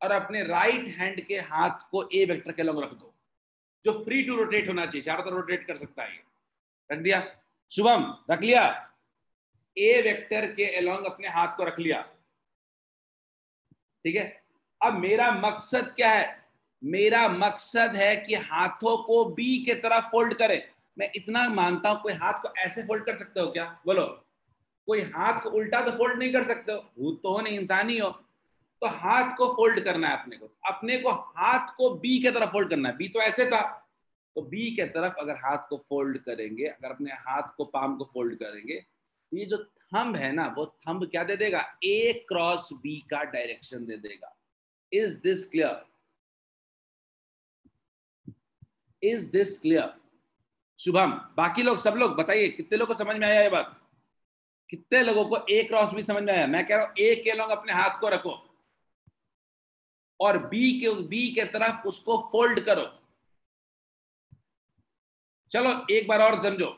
और अपने राइट हैंड के हाथ को ए वेक्टर के लंग रख दो, जो फ्री टू रोटेट होना चाहिए, चारों तरफ रोटेट कर सकता है। रख दिया शुभम? रख लिया? ए वेक्टर के अलोंग अपने हाथ को रख लिया, ठीक है। अब मेरा मकसद क्या है? मेरा मकसद है कि हाथों को बी के तरफ फोल्ड करें। मैं इतना मानता हूं, कोई हाथ को ऐसे फोल्ड कर सकते हो क्या? बोलो, कोई हाथ को उल्टा तो फोल्ड नहीं कर सकते हो, भूत तो हो नहीं, इंसान ही हो। तो हाथ को फोल्ड करना है अपने को हाथ को बी के तरफ फोल्ड करना है। बी तो ऐसे था, तो बी के तरफ अगर हाथ को फोल्ड करेंगे, अगर अपने हाथ को पाम को फोल्ड करेंगे, ये जो थंब है ना वो थंब क्या दे देगा? ए क्रॉस बी का डायरेक्शन दे देगा। Is this clear? Is this clear? Shubham, बाकी लोग सब लोग बताइए कितने लोगों को समझ में आया ये बात? कितने लोगों को ए क्रॉस बी समझ में आया? मैं कह रहा हूं ए के लोग अपने हाथ को रखो और बी के तरफ उसको फोल्ड करो। चलो एक बार और समझो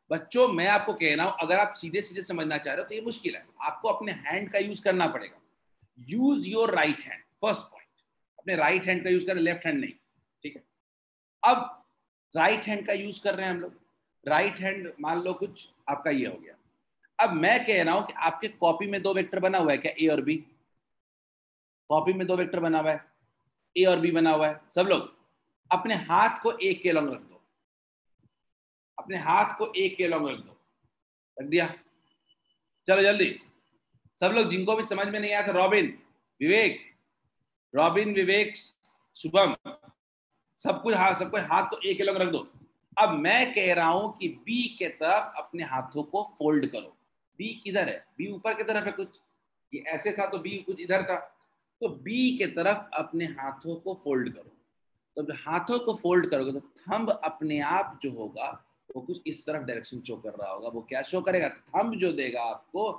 बच्चों, मैं आपको कह रहा हूं अगर आप सीधे सीधे समझना चाह रहे हो तो ये मुश्किल है, आपको अपने हैंड का यूज करना पड़ेगा। Use your right hand, first point, अपने राइट हैंड का यूज करें, लेफ्ट हैंड नहीं, ठीक है। अब राइट हैंड का यूज कर रहे हैं हम लोग, राइट हैंड मान लो कुछ आपका ये हो गया। अब मैं कह रहा हूं कि आपके कॉपी में दो वेक्टर बना हुआ है क्या? ए और बी, कॉपी में दो वेक्टर बना हुआ है, ए और बी बना हुआ है। सब लोग अपने हाथ को एक के लॉन्ग रख दो, अपने हाथ को एक के लॉन्ग रख दो। रख दिया? चलो जल्दी सब लोग, जिनको भी समझ में नहीं आया था, रॉबिन विवेक शुभम, सबको हाथ को एक के लॉन्ग रख दो। अब मैं कह रहा हूं कि बी के तरफ अपने हाथों को फोल्ड करो। बी किधर है? बी ऊपर की तरफ है, कुछ ये ऐसे था तो बी कुछ इधर था, तो बी के तरफ अपने हाथों को फोल्ड करो। तो जब हाथों को फोल्ड करोगे तो थंब अपने आप जो होगा वो कुछ इस तरफ डायरेक्शन शो कर रहा होगा। वो क्या शो करेगा? थंब जो देगा आपको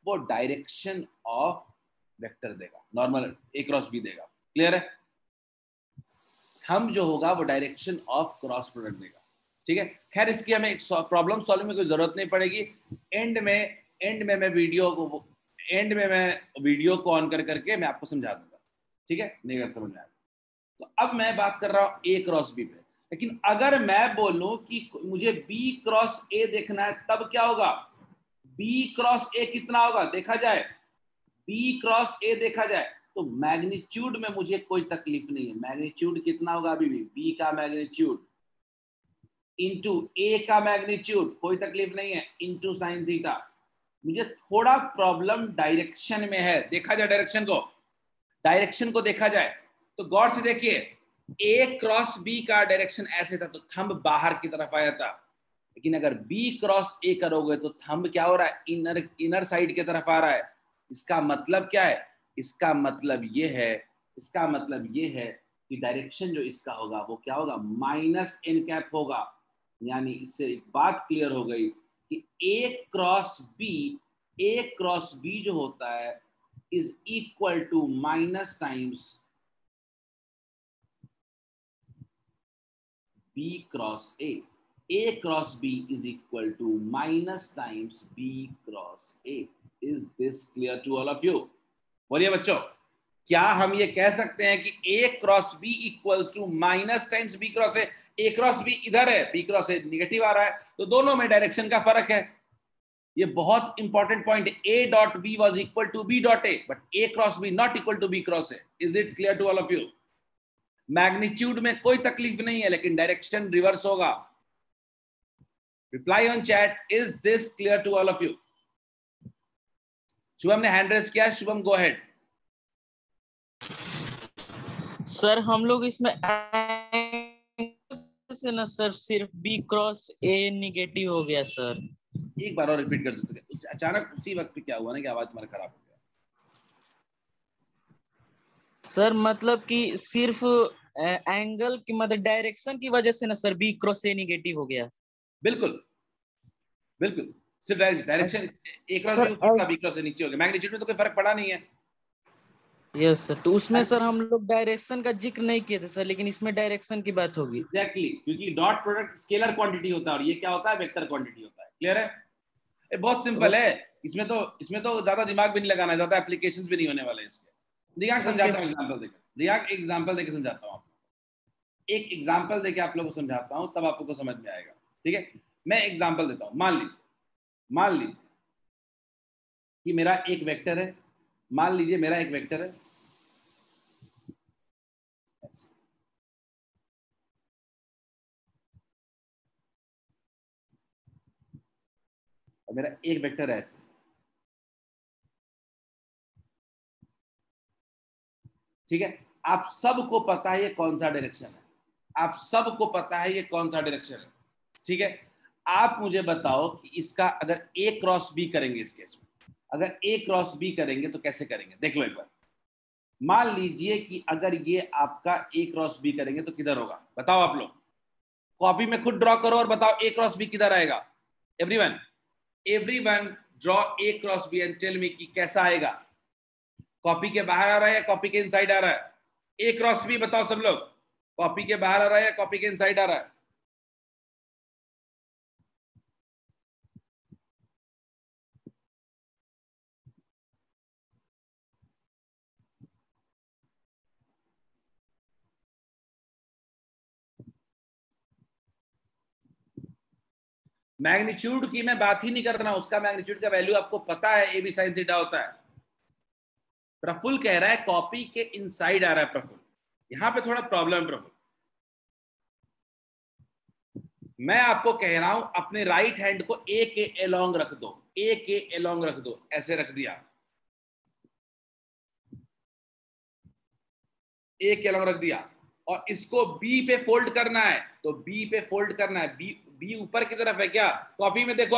वो डायरेक्शन ऑफ वेक्टर देगा, नॉर्मल ए क्रॉस बी देगा। क्लियर है? थंब जो होगा वो डायरेक्शन ऑफ क्रॉस प्रोडक्ट देगा, ठीक है। खैर इसकी हमें प्रॉब्लम सॉल्विंग में कोई जरूरत नहीं पड़ेगी। एंड में मैं वीडियो को ऑन करके मैं आपको समझा दूंगा, ठीक है, नहीं अगर समझ में आया तो। अब मैं बात कर रहा हूं ए क्रॉस बी पे, लेकिन अगर मैं बोलूं कि मुझे बी क्रॉस ए देखना है तब क्या होगा? बी क्रॉस ए कितना होगा देखा जाए, बी क्रॉस ए देखा जाए तो मैग्नीट्यूड में मुझे कोई तकलीफ नहीं है। मैग्नीट्यूड कितना होगा? अभी भी बी का मैग्नीट्यूड इंटू ए का मैग्नीट्यूड, कोई तकलीफ नहीं है, इंटू साइन थीटा। मुझे थोड़ा प्रॉब्लम डायरेक्शन में है, देखा जाए डायरेक्शन को देखा जाए तो गौर से देखिए, ए क्रॉस बी का डायरेक्शन ऐसे था तो थंब बाहर की तरफ आया था, लेकिन अगर बी क्रॉस ए करोगे तो थंब क्या हो रहा है? इनर साइड की तरफ आ रहा है। इसका मतलब क्या है? इसका मतलब ये है कि डायरेक्शन जो इसका होगा वो क्या होगा? माइनस एन कैप होगा। यानी इससे एक बात क्लियर हो गई कि ए क्रॉस बी जो होता है is equal to minus times B cross A cross B is equal to minus times B cross A. Is this clear to all of you? बोलिए बच्चों, क्या हम ये कह सकते हैं कि A cross B equals to minus times B cross A? A cross B इधर है, B क्रॉस A निगेटिव आ रहा है, तो दोनों में डायरेक्शन का फर्क है। ये बहुत इंपॉर्टेंट पॉइंट है। A dot B was equal to B dot A, but A cross B not equal to B cross A। Is it clear to all of you? Magnitude में कोई तकलीफ नहीं है, लेकिन डायरेक्शन रिवर्स होगा। Reply on chat, is this clear to all of you? Shubham ने hand race किया। Shubham go ahead. Sir हम लोग इसमें से ना सर सिर्फ B क्रॉस A निगेटिव हो गया सर। एक बार और रिपीट कर सकते हैं? अचानक उसी वक्त पे क्या हुआ ना कि आवाज तुम्हारा खराब हो गया। सर मतलब कि सिर्फ एंगल की मतलब डायरेक्शन की वजह से ना sir B cross A negative हो गया। बिल्कुल बिल्कुल, सिर्फ direction A cross B cross से नीचे हो गया, मैग्नीट्यूड में तो कोई फर्क पड़ा नहीं है। यस सर, तो उसमें सर हम लोग डायरेक्शन का जिक्र नहीं किए थे सर, लेकिन इसमें डायरेक्शन की बात होगी। एग्जैक्टली, क्योंकि डॉट प्रोडक्ट स्केलर क्वांटिटी होता है और ये क्या होता है? वेक्टर क्वांटिटी होता है। क्लियर है? ये बहुत सिंपल है। इसमें तो ज्यादा दिमाग भी नहीं लगाना है, ज्यादा एप्लीकेशंस भी नहीं होने वाले इसके। रियाक समझाता हूँ एग्जांपल देकर। रियाक एग्जांपल देकर समझाता हूँ आपको। एक एग्जांपल देकर आप लोगों को समझाता हूँ, तब आपको समझ में आएगा। ठीक है, मैं एग्जांपल देता हूँ। मान लीजिए कि मेरा एक वेक्टर है। मान लीजिए मेरा एक वेक्टर है, और मेरा एक वेक्टर है ऐसे। ठीक है, आप सबको पता है ये कौन सा डायरेक्शन है। आप सबको पता है ये कौन सा डायरेक्शन है। ठीक है, आप मुझे बताओ कि इसका अगर A क्रॉस B करेंगे, इस केस में अगर A क्रॉस B करेंगे तो कैसे करेंगे? देख लो एक बार। मान लीजिए कि अगर ये आपका A क्रॉस B करेंगे तो किधर होगा? बताओ आप लोग, कॉपी में खुद ड्रॉ करो और बताओ A क्रॉस B किधर आएगा। Everyone draw A cross B and tell me कि कैसा आएगा। कॉपी के बाहर आ रहा है या कॉपी के इनसाइड आ रहा है? A क्रॉस B बताओ सब लोग, कॉपी के बाहर आ रहा है या कॉपी के इनसाइड आ रहा है? मैग्नीट्यूड की मैं बात ही नहीं कर रहा हूं, उसका मैग्नीट्यूड का वैल्यू आपको पता है, AB sin थीटा होता है। प्रफुल कह रहा है कॉपी के इनसाइड आ रहा है। प्रफुल, यहां पे थोड़ा प्रॉब्लम। प्रफुल, मैं आपको कह रहा हूं अपने राइट हैंड को A के अलोंग रख दो, A के अलोंग रख दो, ऐसे रख दिया, A के अलोंग रख दिया, और इसको B पे फोल्ड करना है। तो B पे फोल्ड करना है। B ऊपर की तरफ है क्या? कॉपी में देखो,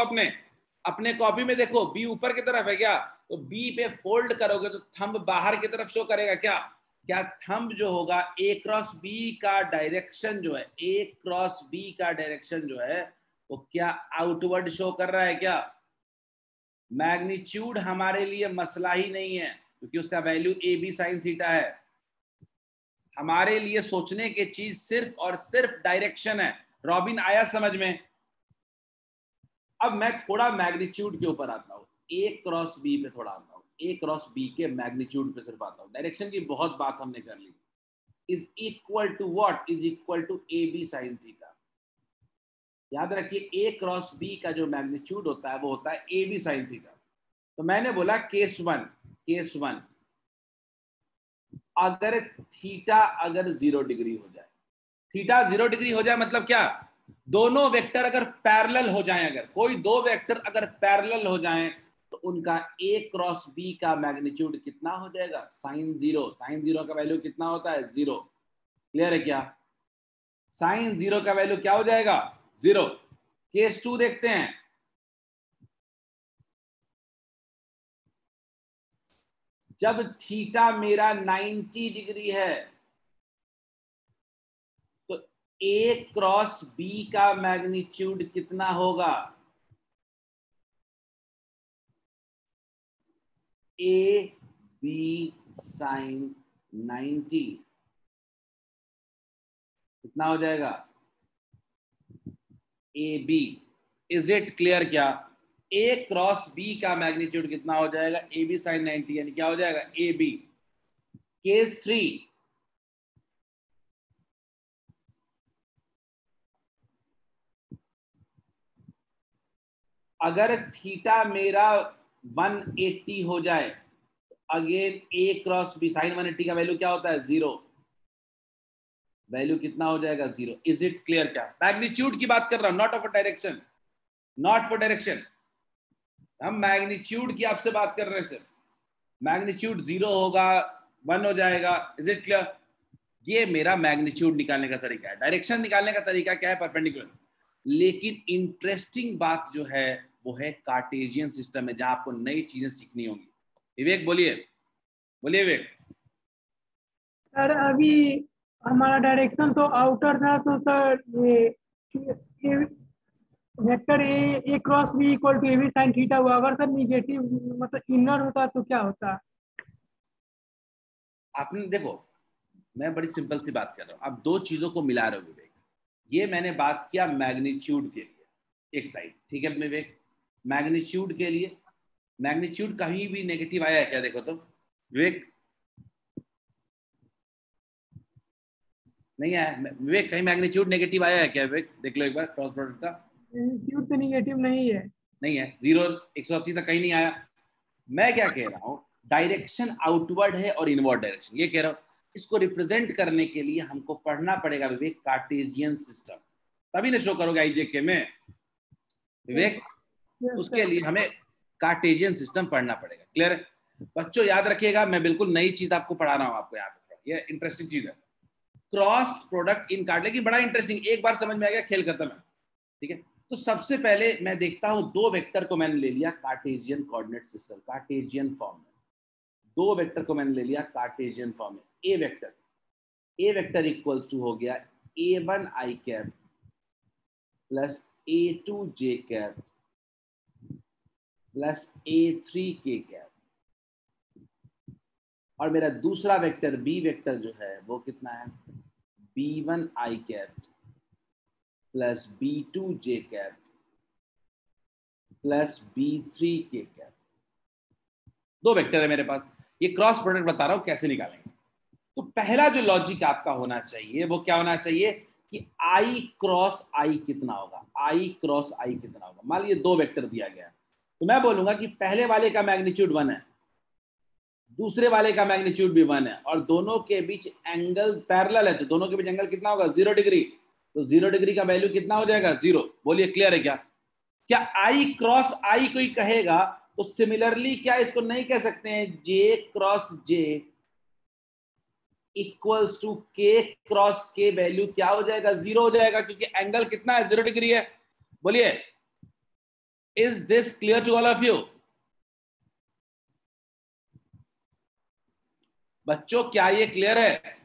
अपने कॉपी में देखो, B ऊपर की तरफ है क्या? तो B पे फोल्ड करोगे तो थंब बाहर की तरफ शो करेगा क्या? क्या थंब जो होगा A क्रॉस B का डायरेक्शन जो है, A क्रॉस B का डायरेक्शन जो है वो क्या आउटवर्ड शो कर रहा है क्या? मैग्नीट्यूड हमारे लिए मसला ही नहीं है, क्योंकि उसका वैल्यू AB sin थीटा है। हमारे लिए सोचने की चीज सिर्फ और सिर्फ डायरेक्शन है। रॉबिन, आया समझ में? अब मैं थोड़ा मैग्नीट्यूड के ऊपर आता हूं, A क्रॉस B पे थोड़ा आता हूं, A क्रॉस B के मैग्नीट्यूड पे सिर्फ आता हूं। डायरेक्शन की बहुत बात हमने कर ली। Is equal to what? Is equal to AB sin theta. याद रखिए, A क्रॉस B का जो मैग्नीट्यूड होता है वो होता है AB sin थीटा। तो मैंने बोला केस वन, अगर थीटा अगर 0 डिग्री हो जाए, थीटा 0 डिग्री हो जाए मतलब क्या? दोनों वेक्टर अगर पैरेलल हो जाएं, अगर कोई दो वेक्टर अगर पैरेलल हो जाएं तो उनका A क्रॉस B का मैग्नीट्यूड कितना हो जाएगा? sin 0। sin 0 का वैल्यू कितना होता है? 0। क्लियर है क्या? sin 0 का वैल्यू क्या हो जाएगा? 0। केस 2 देखते हैं। जब थीटा मेरा 90 डिग्री है तो A क्रॉस B का मैग्नीट्यूड कितना होगा? AB sin 90 कितना हो जाएगा? AB। इज इट क्लियर क्या? ए क्रॉस बी का मैग्नीट्यूड कितना हो जाएगा, ए बी साइन 90, यानी क्या हो जाएगा ए बी। केस 3, अगर थीटा मेरा 180 हो जाए, अगेन ए क्रॉस बी साइन 180 का वैल्यू क्या होता है 0, वैल्यू कितना हो जाएगा 0। Is it clear? क्या मैग्नीट्यूड की बात कर रहा हूं, not of direction, not for direction, हम मैग्नीट्यूड की आपसे बात कर रहे हैं सर। मैग्नीट्यूड 0 होगा, 1 हो जाएगा। Is it clear? ये मेरा मैग्नीट्यूड निकालने का तरीका है। डायरेक्शन निकालने का तरीका क्या है, परपेंडिकुलर। लेकिन इंटरेस्टिंग बात जो है वो है कार्टेशियन सिस्टम में, जहां आपको नई चीजें सीखनी होंगी। विवेक बोलिए, बोलिए विवेक। सर अभी हमारा डायरेक्शन तो आउटर था, तो सर ये vector A cross B equal to A B sine theta हुआ। अगर सर निगेटिव मतलब इनर होता तो क्या होता? आपने देखो, मैं बड़ी सिंपल सी बात कर रहा हूं, आप दो चीजों को मिला रहे हो विवेक। ये मैंने बात किया मैग्नीट्यूड के लिए एक साइड, ठीक है विवेक। मैग्नीट्यूड के लिए, मैग्नीट्यूड कहीं भी नेगेटिव आया है क्या, देखो तो विवेक, नहीं आया विवेक, कहीं मैग्नीट्यूड नेगेटिव आया है क्या विवेक, देख लो एक बार क्रॉस प्रोडक्ट का। मैग्नीट्यूड तो निगेटिव नहीं है। नहीं है, 0 180 तक कहीं नहीं आया। मैं क्या कह रहा हूं, डायरेक्शन आउटवर्ड है और इनवर्ड डायरेक्शन, ये कह रहा हूं। इसको रिप्रेजेंट करने के लिए हमको पढ़ना पड़ेगा विवेक कार्टेशियन सिस्टम, तभी ना शो करोगे आईजेके में विवेक। उसके लिए हमें कार्टेशियन सिस्टम पढ़ना पड़ेगा। क्लियर है बच्चों? याद रखिएगा, मैं बिल्कुल नई चीज आपको पढ़ा रहा हूं आपको यहाँ पे, ये इंटरेस्टिंग चीज है। क्रॉस प्रोडक्ट इन कार्ड, लेकिन बड़ा इंटरेस्टिंग, एक बार समझ में आ गया खेल खत्म है, ठीक है। तो सबसे पहले मैं देखता हूं, दो वेक्टर को मैंने ले लिया Cartesian coordinate system, Cartesian form में। दो वेक्टर को मैंने ले लिया कार्टेशियन फॉर्म में। ए वेक्टर इक्वल्स टू हो गया a1 i cap plus a2 j cap plus a3 k cap, और मेरा दूसरा वेक्टर बी वेक्टर जो है वो कितना है, b1 i cap plus b2 j cap plus b3 k cap. दो वेक्टर है मेरे पास, ये क्रॉस प्रोडक्ट बता रहा हूं कैसे निकालेंगे। तो पहला जो लॉजिक आपका होना चाहिए वो क्या होना चाहिए कि i क्रॉस i कितना होगा, i क्रॉस i कितना होगा। मान लीजिए दो वेक्टर दिया गया है, तो मैं बोलूंगा कि पहले वाले का मैग्नीट्यूड 1 है, दूसरे वाले का मैग्नीट्यूड भी 1 है, और दोनों के बीच एंगल पैरेलल है, तो दोनों के बीच एंगल कितना होगा 0 डिग्री। तो 0 डिग्री का वैल्यू कितना हो जाएगा 0। बोलिए क्लियर है क्या? क्या i क्रॉस i कोई कहेगा तो सिमिलरली क्या इसको नहीं कह सकते हैं j cross j equals to k cross k, value क्या हो जाएगा 0 हो जाएगा, क्योंकि एंगल कितना है 0 डिग्री है। बोलिए, is this clear to all of you? बच्चों क्या ये क्लियर है?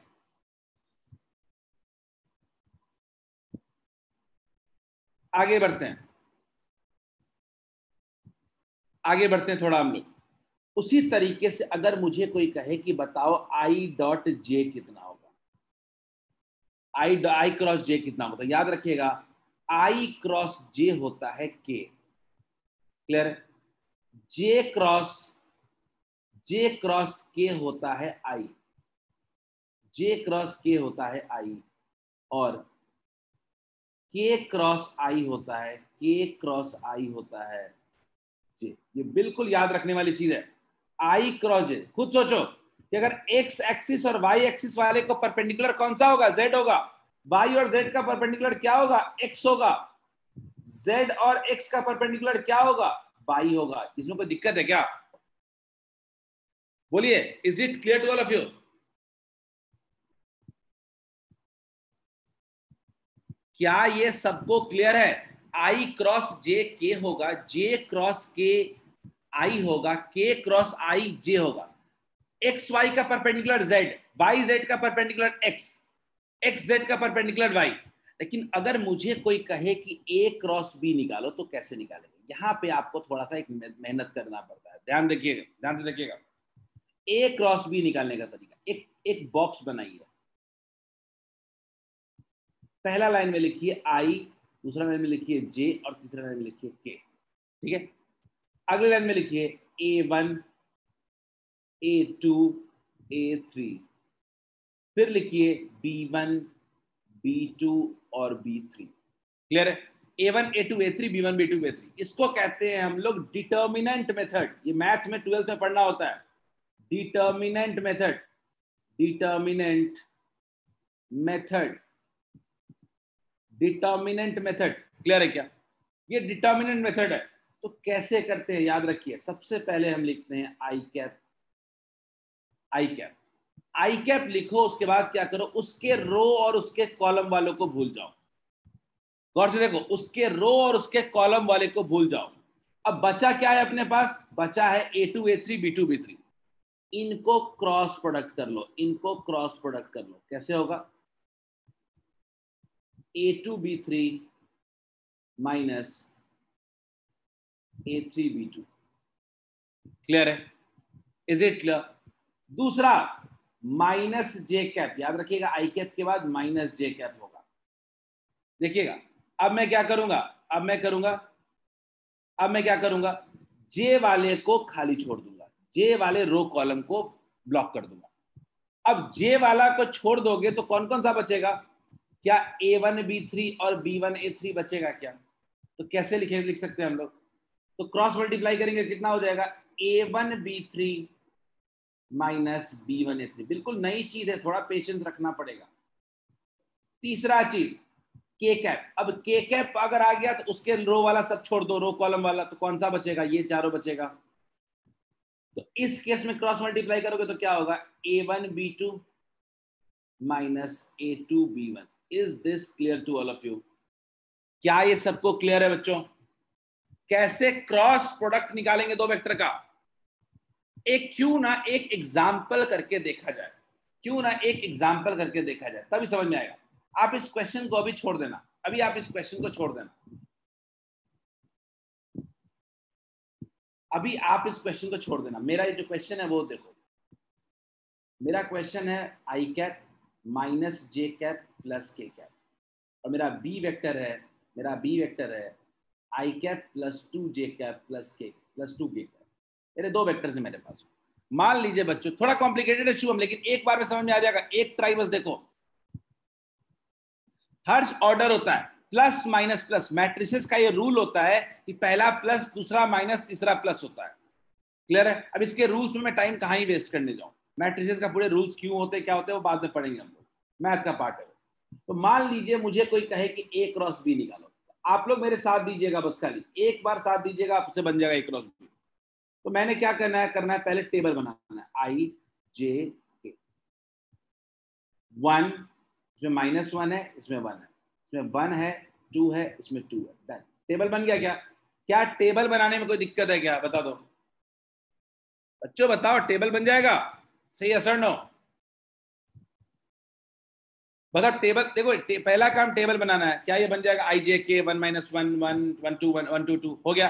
आगे बढ़ते हैं, आगे बढ़ते हैं थोड़ा हम लोग। उसी तरीके से अगर मुझे कोई कहे कि बताओ आई डॉट जे कितना होगा, आई क्रॉस जे कितना होता है, याद रखिएगा आई क्रॉस जे होता है के। क्लियर? जे क्रॉस के होता है आई, जे क्रॉस के होता है आई, और के क्रॉस आई होता है, के क्रॉस आई होता है जे। ये बिल्कुल याद रखने वाली चीज है, आई क्रॉस जे। खुद सोचो कि अगर एक्स एक्सिस और वाई एक्सिस वाले को परपेंडिकुलर कौन सा होगा, जेड होगा। वाई और जेड का परपेंडिकुलर क्या होगा, एक्स होगा। जेड और एक्स का परपेंडिकुलर क्या होगा, वाई होगा। इसमें कोई दिक्कत है क्या? बोलिए, is it clear to all of you? क्या ये सबको क्लियर है? आई क्रॉस जे के होगा, जे क्रॉस के आई होगा, के क्रॉस आई जे होगा। एक्स वाई का परपेंडिकुलर जेड, वाई जेड का परपेंडिकुलर एक्स, एक्स जेड का परपेंडिकुलर वाई। लेकिन अगर मुझे कोई कहे कि ए क्रॉस बी निकालो तो कैसे निकालेंगे? यहां पे आपको थोड़ा सा एक मेहनत करना पड़ता है। ध्यान देखिएगा, ध्यान से देखिएगा। ए क्रॉस बी निकालने का तरीका, एक बॉक्स बनाइए। पहला लाइन में लिखिए आई, दूसरा लाइन में लिखिए जे, और तीसरा लाइन में लिखिए के। ठीक है? अगले लाइन में लिखिए A1 A2 A3, फिर लिखिए B1 B2 और B3। क्लियर है? A1 A2 A3 B1 B2 B3, इसको कहते हैं हम लोग डिटर्मिनेंट मेथड। ये मैथ में 12th में पढ़ना होता है, determinant method, determinant method, determinant method. Clear है क्या? ये डिटर्मिनेंट मेथड है। तो कैसे करते हैं याद रखिए, सबसे पहले हम लिखते हैं आई कैप, आई कैप, आई कैप लिखो, उसके बाद क्या करो, उसके रो और उसके कॉलम वालों को भूल जाओ। गौर से देखो, उसके रो और उसके कॉलम वाले को भूल जाओ। अब बचा क्या है अपने पास? बचा है A2 A3 B2 B3। इनको क्रॉस प्रोडक्ट कर लो, इनको क्रॉस प्रोडक्ट कर लो। कैसे होगा? A2 B3 minus A3 B2। Clear है? Is it clear? दूसरा माइनस जे कैप, याद रखिएगा आई कैप के बाद माइनस जे कैप होगा। देखिएगा अब मैं क्या करूंगा, अब मैं क्या करूंगा, जे वाले को खाली छोड़ दूंगा, जे वाले रो कॉलम को ब्लॉक कर दूंगा। अब जे वाला को छोड़ दोगे तो कौन कौन सा बचेगा? क्या A1 B3 और B1 A3 बचेगा क्या? तो कैसे लिख सकते हैं हम लोग? तो क्रॉस मल्टीप्लाई करेंगे, कितना हो जाएगा? A1 B3 minus B1 A3। बिल्कुल नई चीज है, थोड़ा पेशेंस रखना पड़ेगा। तीसरा चीज के कैप। अब के कैप अगर आ गया तो उसके रो वाला सब छोड़ दो, रो कॉलम वाला, तो कौन सा बचेगा? ये चारों बचेगा। तो इस केस में क्रॉस मल्टीप्लाई करोगे तो क्या होगा? A1 B2 minus A2 B1। Is this clear to all of you? क्या ये सबको क्लियर है बच्चों? कैसे क्रॉस प्रोडक्ट निकालेंगे दो वेक्टर का? क्यों ना एक एग्जाम्पल करके देखा जाए, क्यों ना एक एग्जाम्पल करके देखा जाए, तभी समझ में आएगा। आप इस क्वेश्चन को अभी छोड़ देना, अभी आप इस क्वेश्चन को छोड़ देना, अभी आप इस क्वेश्चन को छोड़ देना। मेरा ये जो क्वेश्चन है वो देखो, मेरा क्वेश्चन है आई cap minus J cap plus के कैप, और मेरा बी वेक्टर है, आई कैप प्लस 2 जे कैप प्लस के प्लस 2 के कैप। मेरे दो वेक्टर्स हैं मेरे पास। मान लीजिए बच्चों, थोड़ा कॉम्प्लिकेटेड है शुभम, लेकिन एक बार में समझ में आ जाएगा। एक ट्राई बस देखो, हर ऑर्डर होता है प्लस माइनस प्लस। मैट्रिसेस का ये रूल होता है कि पहला प्लस, दूसरा माइनस, तीसरा प्लस होता है। क्लियर है? अब इसके रूल्स में मैं टाइम कहाँ ही वेस्ट करने जाऊं। मैट्रिसेस का पूरे रूल्स क्यों होते हैं, क्या होते हैं, वो बाद में पढ़ेंगे हम लोग, मैथ का पार्ट है। तो मान लीजिए मुझे कोई कहे कि A क्रॉस B निकालो, आप लोग मेरे साथ दीजिएगा, बस खाली एक बार साथ दीजिएगा, आपसे बन जाएगा A क्रॉस B। तो मैंने क्या करना है, पहले टेबल बनाना है, I J K। 1 इसमें -1 है, इसमें 1 है, इसमें 1 है, 2 है, इसमें 2 है। डन, टेबल बन गया। क्या टेबल बनाने में कोई दिक्कत है क्या? बता दो बच्चों, बताओ, टेबल बन जाएगा? सही है सर? नो? बताओ टेबल। देखो पहला काम टेबल बनाना है, क्या ये बन जाएगा? I J K 1 -1 1 1 2 1 1 2 2 हो गया।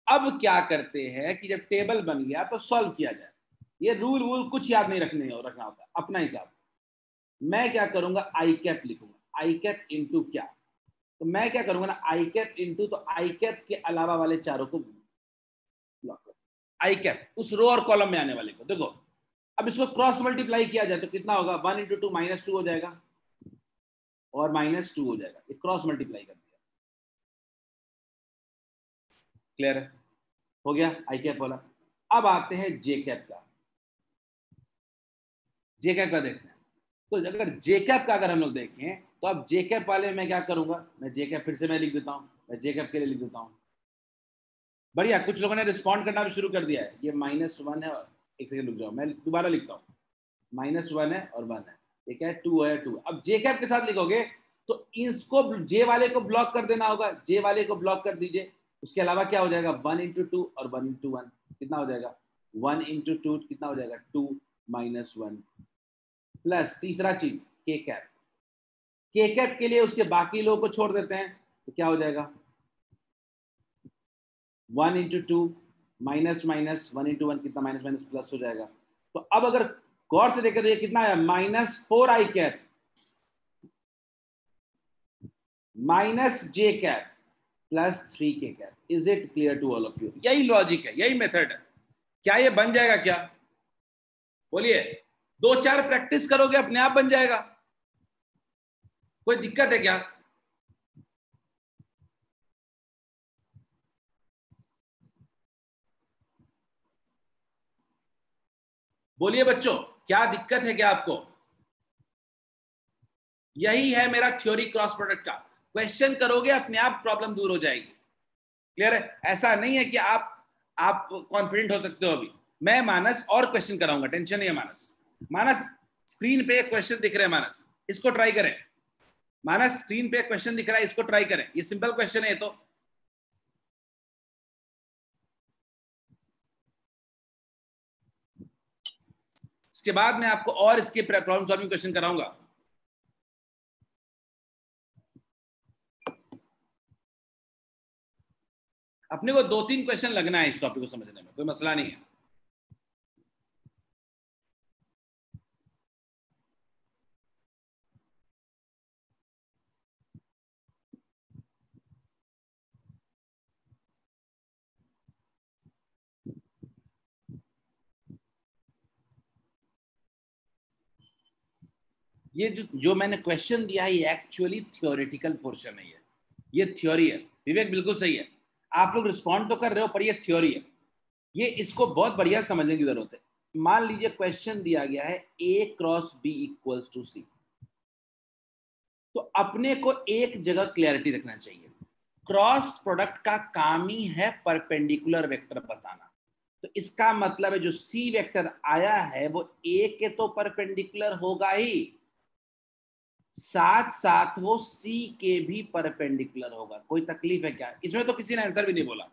अब क्या करते हैं कि जब टेबल बन गया तो सॉल्व किया जाए। ये रूल कुछ याद नहीं रखना होता, अपना हिसाब। मैं क्या करूंगा, आई कैप लिखूंगा, आई कैप इंटू क्या, तो मैं क्या करूंगा ना, आई कैप इंटू, तो आई कैप के अलावा वाले चारों को ब्लॉक कर, आई कैप उस रो और कॉलम में आने वाले को। देखो अब इसको क्रॉस मल्टीप्लाई किया जाए तो कितना होगा? 1 × 2 -2 हो जाएगा और -2 हो जाएगा। ये क्रॉस मल्टीप्लाई कर दिया। क्लियर है? हो गया आई कैप वाला। अब आते हैं जे कैप का। जे कैप का देखते हैं। तो अगर जे कैप का अगर हम लोग देखें तो अब जे कैप वाले में क्या करूंगा, मैं जे कैप फिर से मैं लिख देता हूं, मैं जे कैप के लिए लिख देता हूं। बढ़िया, कुछ लोगों ने रिस्पॉन्ड करना भी शुरू कर दिया है। ये -1 है, और एक सेकंड रुक जाओ, मैं दोबारा लिखता हूँ। -1 है और 1 है, ये क्या है? 2 है, 2। अब जे कैप के साथ लिखोगे तो इसको जे वाले को ब्लॉक कर देना होगा, जे वाले को ब्लॉक कर दीजिए। उसके अलावा क्या हो जाएगा? 1 × 2 और 1 × 1 कितना हो जाएगा? 1 × 2 कितना हो जाएगा? 2 - 1 प्लस तीसरा चीज के कैप। के कैप के लिए उसके बाकी लोगों को छोड़ देते हैं तो क्या हो जाएगा? 1 × 2 माइनस माइनस 1 × 1 कितना? माइनस माइनस प्लस हो जाएगा। तो अब अगर गौर से देखें तो ये कितना है? -4 I cap minus J cap plus 3k cap. Is it clear to all of you? यही लॉजिक है, यही मेथड है। क्या ये बन जाएगा क्या? बोलिए, 2-4 प्रैक्टिस करोगे अपने आप बन जाएगा। कोई दिक्कत है क्या? बोलिए बच्चों, क्या दिक्कत है क्या आपको? यही है मेरा थ्योरी क्रॉस प्रोडक्ट का। क्वेश्चन करोगे अपने आप प्रॉब्लम दूर हो जाएगी। क्लियर है? ऐसा नहीं है कि आप कॉन्फिडेंट हो सकते हो अभी। मैं मानस और क्वेश्चन कराऊंगा, टेंशन नहीं है। मानस स्क्रीन पे क्वेश्चन दिख रहे हैं, मानस इसको ट्राई करें। मानस स्क्रीन पे क्वेश्चन दिख रहा है, इसको ट्राई करें। ये सिंपल क्वेश्चन है ये तो। इसके बाद मैं आपको और इसके प्रॉब्लम सॉल्विंग क्वेश्चन कराऊंगा। अपने को 2-3 क्वेश्चन लगना है इस टॉपिक को समझने में, कोई मसला नहीं है। ये जो मैंने क्वेश्चन दिया है ये एक्चुअली थ्योरेटिकल पोर्शन है। ये थ्योरी है। विवेक बिल्कुल सही है, आप लोग रिस्पॉन्ड तो कर रहे हो, पर ये थ्योरी है। ये इसको बहुत बढ़िया समझने की जरूरत है। मान लीजिए क्वेश्चन दिया गया है A cross B equals to C, तो अपने को एक जगह क्लैरिटी रखना चाहिए। क्रॉस प्रोडक्ट का काम ही है परपेंडिकुलर वेक्टर बताना। तो इसका मतलब है जो C वेक्टर आया है वो A के तो परपेंडिकुलर होगा ही, साथ साथ वो C के भी परपेंडिकुलर होगा। कोई तकलीफ है क्या इसमें? तो किसी ने आंसर भी नहीं बोला।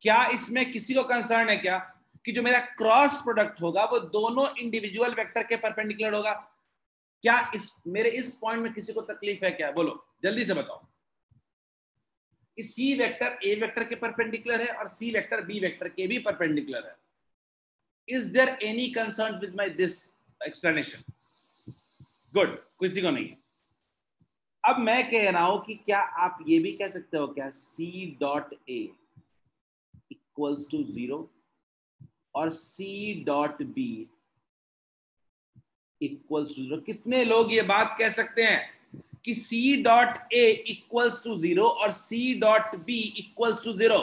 क्या इसमें किसी को कंसर्न है क्या कि जो मेरा क्रॉस प्रोडक्ट होगा वो दोनों इंडिविजुअल वेक्टर के परपेंडिकुलर होगा? क्या मेरे इस पॉइंट में किसी को तकलीफ है क्या? बोलो जल्दी से बताओ कि C वेक्टर A वेक्टर के परपेंडिकुलर है और C वेक्टर B वेक्टर के भी परपेंडिकुलर है। Is there any concern with my this explanation? Good, किसी को नहीं है। अब मैं कह रहा हूं कि क्या आप ये भी कह सकते हो क्या C dot A equals to 0 और C dot B equals to 0? कितने लोग ये बात कह सकते हैं कि C dot A equals to 0 और C dot B equals to 0?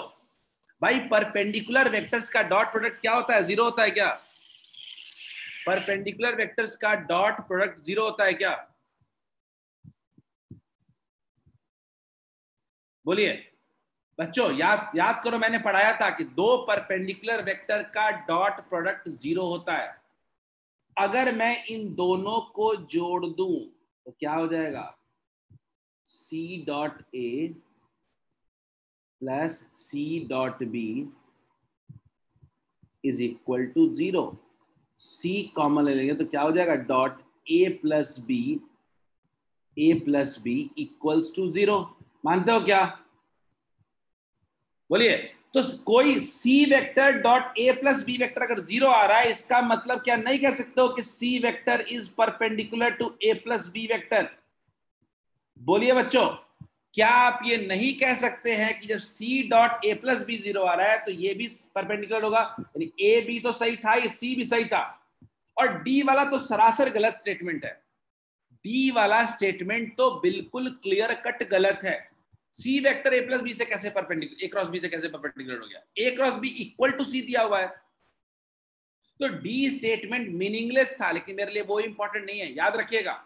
भाई परपेंडिकुलर वेक्टर्स का डॉट प्रोडक्ट क्या होता है? 0 होता है क्या? परपेंडिकुलर वेक्टर्स का डॉट प्रोडक्ट 0 होता है क्या? बोलिए बच्चों, याद करो, मैंने पढ़ाया था कि दो परपेंडिकुलर वेक्टर का डॉट प्रोडक्ट 0 होता है। अगर मैं इन दोनों को जोड़ दूं तो क्या हो जाएगा? C dot A plus C dot B is equal to 0। C common ले लेंगे तो क्या हो जाएगा? Dot A plus B equals to 0। मानते हो क्या? बोलिए। तो कोई C vector dot A plus B vector अगर 0 आ रहा है, इसका मतलब क्या नहीं कह सकते हो कि C vector is perpendicular to A plus B vector? बोलिए बच्चों, क्या आप ये नहीं कह सकते हैं कि जब C dot A plus B 0 आ रहा है तो ये भी परपेंडिकुलर होगा? यानी A B तो सही था, ये C भी सही था, और D वाला तो सरासर गलत स्टेटमेंट है। D वाला स्टेटमेंट तो बिल्कुल क्लियर कट गलत है। C vector A plus B से कैसे परपेंडिकुलर, A क्रॉस B से कैसे परपेंडिकुलर हो गया? A cross B equal to C दिया हुआ है, तो D स्टेटमेंट मीनिंगलेस था। लेकिन मेरे लिए वो इंपॉर्टेंट नहीं है। याद रखिएगा,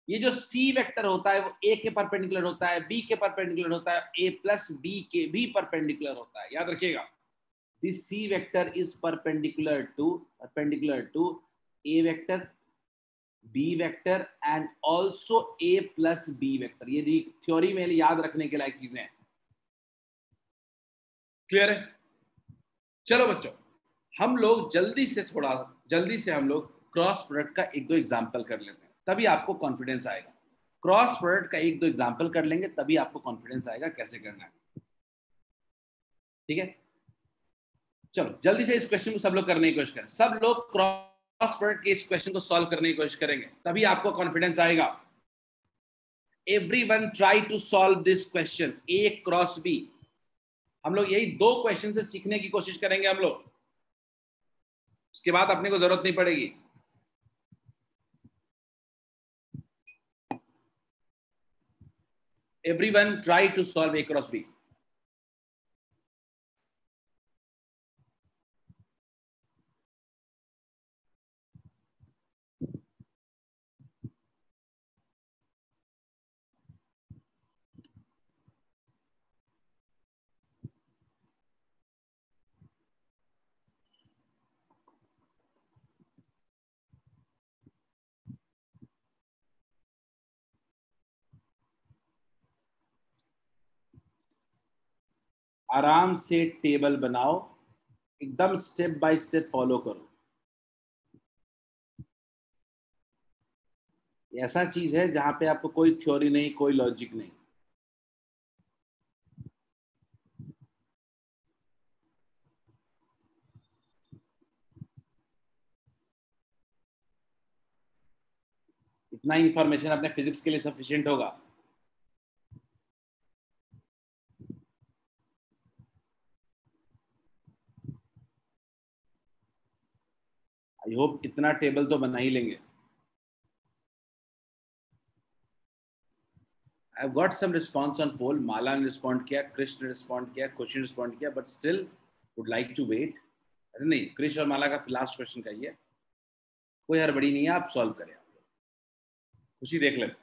ये जो C वेक्टर होता है वो A के परपेंडिकुलर होता है, B के परपेंडिकुलर होता है, A प्लस B के भी परपेंडिकुलर होता है। याद रखिएगा, this C vector is perpendicular to A vector, B vector and also A plus B vector. ये थ्योरी में याद रखने के लायक चीजें हैं। क्लियर है? चलो बच्चों, हम लोग जल्दी से हम लोग क्रॉस प्रोडक्ट का 1-2 एग्जांपल कर लेते हैं, तभी आपको कॉन्फिडेंस आएगा। क्रॉस प्रोडक्ट का 1-2 एग्जांपल कर लेंगे तभी आपको कॉन्फिडेंस आएगा कैसे करना है। ठीक है, चलो जल्दी से इस क्वेश्चन को सब लोग करने की कोशिश करें। सब लोग क्रॉस प्रोडक्ट के इस क्वेश्चन को सॉल्व करने की कोशिश करेंगे, तभी आपको कॉन्फिडेंस आएगा। Everyone try to solve this question A cross B। हम लोग यही 2 क्वेश्चन से सीखने की कोशिश करेंगे हम लोग, उसके बाद अपने को जरूरत नहीं पड़ेगी। Everyone try to solve A cross B. आराम से टेबल बनाओ, एकदम स्टेप बाय स्टेप फॉलो करो। ऐसा चीज है जहां पे आपको कोई थ्योरी नहीं, कोई लॉजिक नहीं। इतना इंफॉर्मेशन अपने फिजिक्स के लिए सफिशिएंट होगा। आई होप इतना टेबल तो बना ही लेंगे। I've got some response on poll. माला ने रिस्पॉन्ड किया, कृष ने रिस्पॉन्ड किया, क्वेश्चन रिस्पॉन्ड किया, but still would like to wait. अरे नहीं, कृष और माला का लास्ट क्वेश्चन का ही है, कोई हड़बड़ी नहीं है, आप सॉल्व करें, खुशी देख लेते।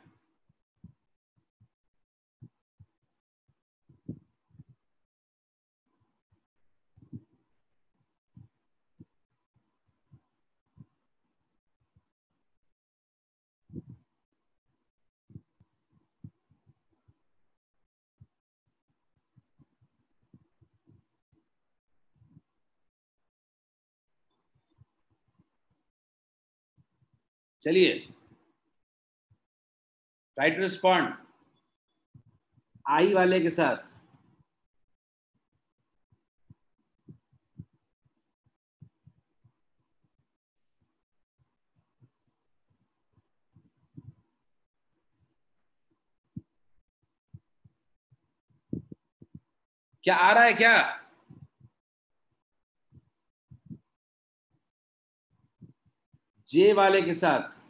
चलिए, ट्राई टू रिस्पॉन्ड आई वाले के साथ। क्या आ रहा है क्या? जे वाले के साथ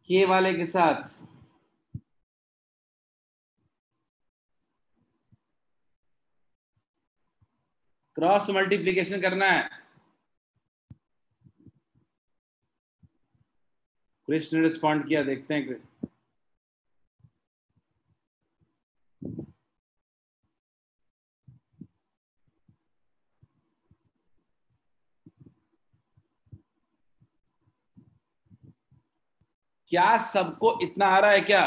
के वाले के साथ क्रॉस मल्टीप्लीकेशन करना है। कृष्ण ने रिस्पॉन्ड किया, देखते हैं। क्या सबको इतना आ रहा है क्या?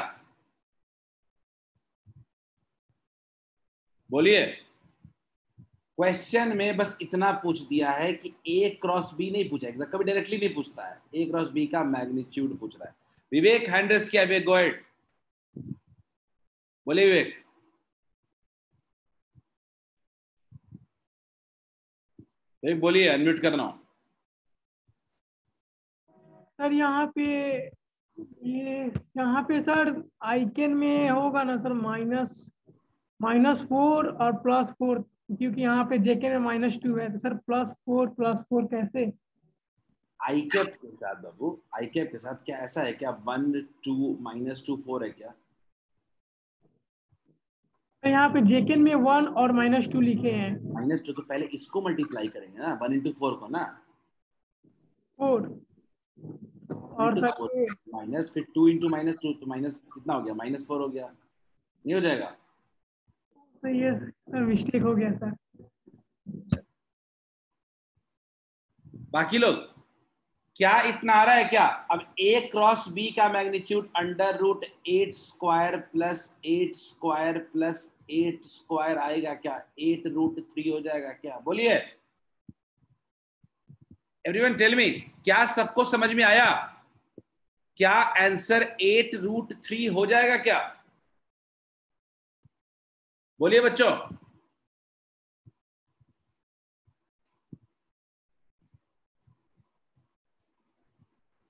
बोलिए। क्वेश्चन में बस इतना पूछ दिया है कि ए क्रॉस बी नहीं पूछा, कभी डायरेक्टली नहीं पूछता है, ए क्रॉस बी का मैग्नीट्यूड पूछ रहा है। विवेक हैंड रेज किया, विवेक गो अहेड, बोलिए विवेक। विवेक बोलिए, अनम्यूट कर रहा हूं। सर यहाँ पे ये यहाँ पे सर आइकन में होगा ना सर -4 और +4, क्योंकि यहाँ पे जेके में -2 है, तो सर +4 कैसे? आई कैप के साथ बाबू, आई कैप के साथ क्या ऐसा है क्या? 1 2 -2 4 है क्या? तो यहाँ पे जेके में 1 और -2 लिखे हैं। -2 तो पहले इसको मल्टीप्लाई करेंगे ना, 1 × 4 को ना, 4 और सर माइनस, फिर 2 × -2 तो माइनस कितना हो गया? -4 हो गया, नहीं हो जाएगा? तो ये सर मिस्टेक हो गया सर। बाकी लोग क्या इतना आ रहा है क्या? अब a क्रॉस b का मैग्नीट्यूड √8² + 8² + 8² आएगा क्या? 8√3 हो जाएगा क्या? बोलिए एवरीवन, टेल मी, क्या सबको समझ में आया? क्या आंसर 8√3 हो जाएगा क्या? बोलिए बच्चों।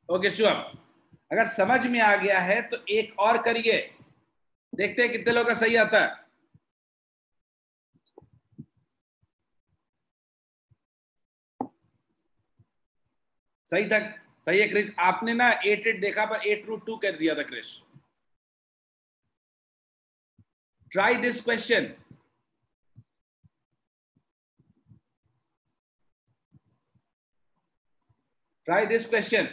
ओके शुभ, अगर समझ में आ गया है तो एक और करिए, देखते हैं कितने लोगों का सही आता है। सही था, सही है क्रिश, आपने ना 8 देखा पर 8√2 कर दिया था Krish. Try this question, try this question.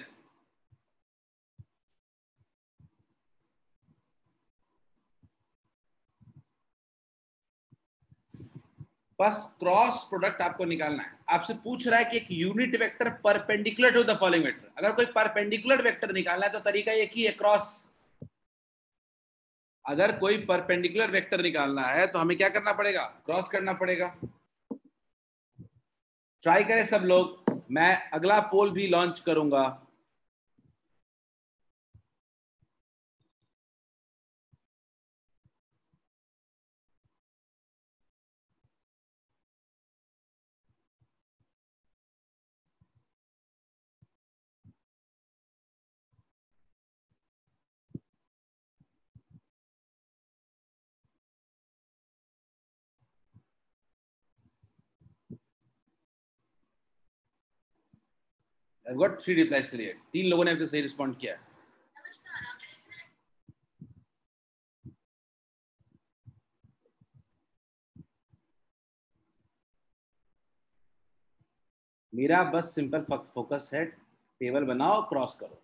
बस क्रॉस प्रोडक्ट आपको निकालना है। आपसे पूछ रहा है कि एक unit vector perpendicular to the following vector, अगर कोई परपेंडिकुलर वेक्टर निकालना है तो तरीका एक ही है, क्रॉस। अगर कोई परपेंडिकुलर वेक्टर निकालना है तो हमें क्या करना पड़ेगा, क्रॉस करना पड़ेगा। ट्राई करें सब लोग, मैं अगला पोल भी लॉन्च करूंगा। I've got 3 replies till yet. 3 लोगों ने अभी तक सही रिस्पॉन्ड किया है। मेरा बस सिंपल फोकस है, टेबल बनाओ, क्रॉस करो।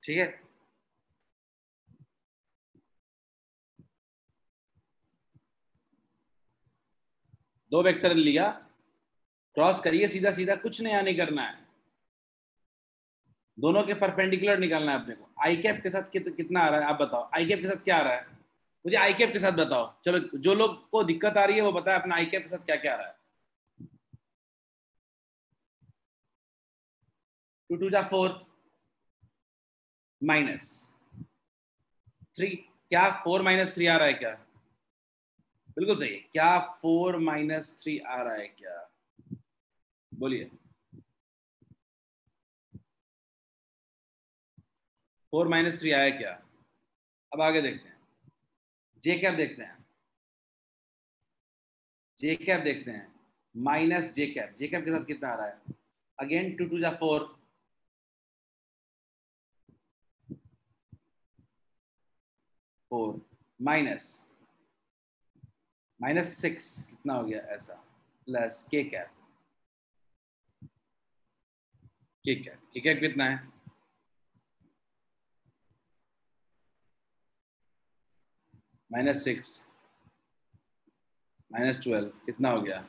ठीक है, दो वेक्टर लिया, क्रॉस करिए सीधा सीधा, कुछ नया नहीं करना है, दोनों के परपेंडिकुलर निकालना है अपने को। आई कैप के साथ कितना आ रहा है आप बताओ, आई कैप के साथ क्या आ रहा है, मुझे आई कैप के साथ बताओ। चलो जो लोग को दिक्कत आ रही है वो बताए अपना आई कैप के साथ क्या क्या आ रहा है। 2 2 जा 4 -3, क्या 4 -3 आ रहा है क्या? बिल्कुल सही है, क्या 4 -3 आ रहा है क्या? बोलिए। 4 -3 आया क्या? अब आगे देखते हैं, जे कैप देखते हैं, जे कैप देखते हैं, माइनस जे कैप, जे कैप के साथ कितना आ रहा है? अगेन 2 2 जा 4 -6 कितना हो गया ऐसा, प्लस के कैप, के कैप कितना है? -6 -12 कितना हो गया?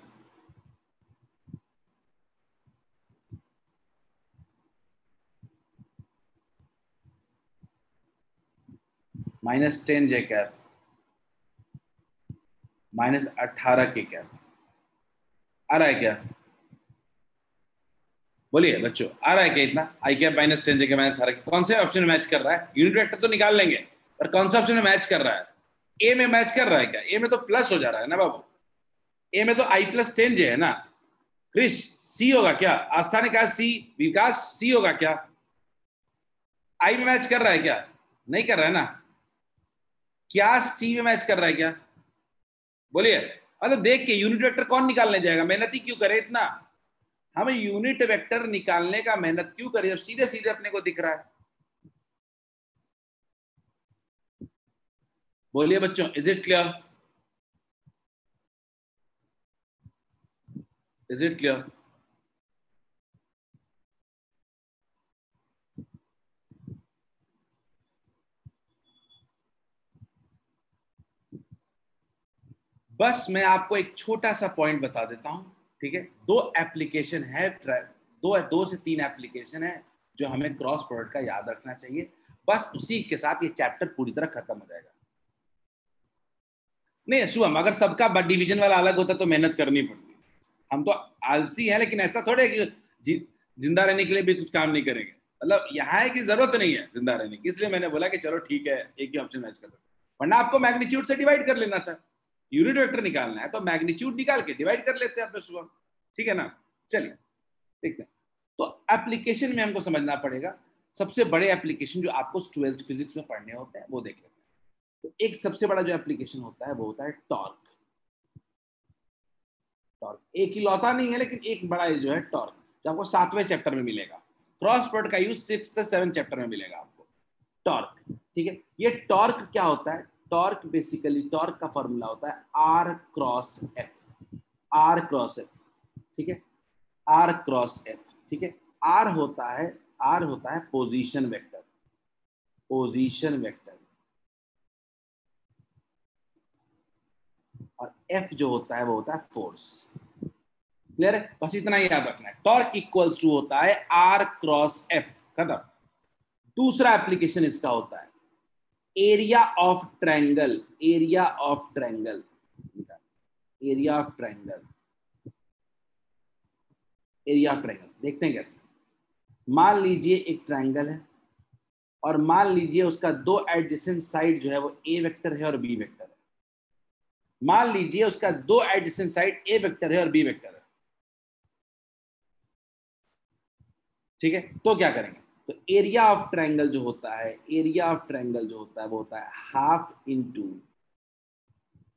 -10 जे कैप, -18 के कैप। आ रहा है क्या? बोलिए बच्चों, आ रहा है क्या इतना? आई कैप -10 जे कैप -18, कौन से ऑप्शन में मैच कर रहा है? यूनिट वेक्टर तो निकाल लेंगे, पर कौन सा ऑप्शन में मैच कर रहा है? ए में मैच कर रहा है क्या? ए में तो प्लस हो जा रहा है ना बाबू, ए में तो I+10 जे है ना। क्रिश सी होगा क्या? आस्था ने कहा सी, विकास सी होगा क्या? आई में मैच कर रहा है क्या? नहीं कर रहा है ना। क्या सी में मैच कर रहा है क्या? बोलिए। मतलब देख के यूनिट वेक्टर कौन निकालने जाएगा, मेहनत ही क्यों करे इतना? हमें यूनिट वेक्टर निकालने का मेहनत क्यों करे जब सीधे सीधे अपने को दिख रहा है? बोलिए बच्चों, is it clear? Is it clear? बस मैं आपको एक छोटा सा पॉइंट बता देता हूं, ठीक है? 2 एप्लीकेशन है, दो से 3 एप्लीकेशन है जो हमें क्रॉस प्रोडक्ट का याद रखना चाहिए। बस उसी के साथ ये चैप्टर पूरी तरह खत्म हो जाएगा। नहीं शुभम, अगर सबका डिवीजन वाला अलग होता तो मेहनत करनी पड़ती। हम तो आलसी हैं, लेकिन ऐसा थोड़े कि जिंदा रहने के लिए भी कुछ काम नहीं करेंगे। मतलब यहाँ है कि जरूरत नहीं है जिंदा रहने की, इसलिए मैंने बोला कि चलो ठीक है एक ही ऑप्शन मैच कर सकते। वरना आपको मैग्नीट्यूड से डिवाइड कर लेना था, यूनिट वेक्टर निकालना है तो मैग्नीट्यूड निकाल के डिवाइड कर लेते हैं अपने शुभम, ठीक है ना। चलिए देखते हैं। तो एप्लीकेशन में हमको समझना पड़ेगा, सबसे बड़े एप्लीकेशन जो आपको 12th फिजिक्स में पढ़ने होते हैं वो देख लेते हैं। तो एक सबसे बड़ा जो एप्लीकेशन होता है वो होता है टॉर्क। टॉर्क एक ही लौता नहीं है, लेकिन एक बड़ा जो है टॉर्क, जो आपको 7वें चैप्टर में मिलेगा। क्रॉस प्रोडक्ट का यूज 6th से 7th चैप्टर में मिलेगा आपको टॉर्क, ठीक है। ये टॉर्क क्या होता है? टॉर्क बेसिकली टॉर्क का फॉर्मूला होता है R cross F, R cross F, ठीक है, आर क्रॉस एफ, ठीक है। आर होता है पोजीशन वेक्टर, पोजीशन वेक्टर, और एफ जो होता है वो होता है फोर्स। क्लियर है? बस इतना ही याद रखना है। टॉर्क इक्वल्स टू होता है आर क्रॉस एफ, खत्म। दूसरा एप्लीकेशन इसका होता है area of triangle, area of triangle, area of triangle, area of triangle. देखते हैं कैसे। मान लीजिए एक ट्रायंगल है और मान लीजिए उसका दो एडजेसेंट साइड जो है वो ए वेक्टर है और बी वेक्टर है। मान लीजिए उसका दो एडजेसेंट साइड ए वेक्टर है और बी वेक्टर है, ठीक है। तो क्या करेंगे? तो एरिया ऑफ ट्रायंगल जो होता है, एरिया ऑफ ट्रायंगल जो होता है वो होता है half into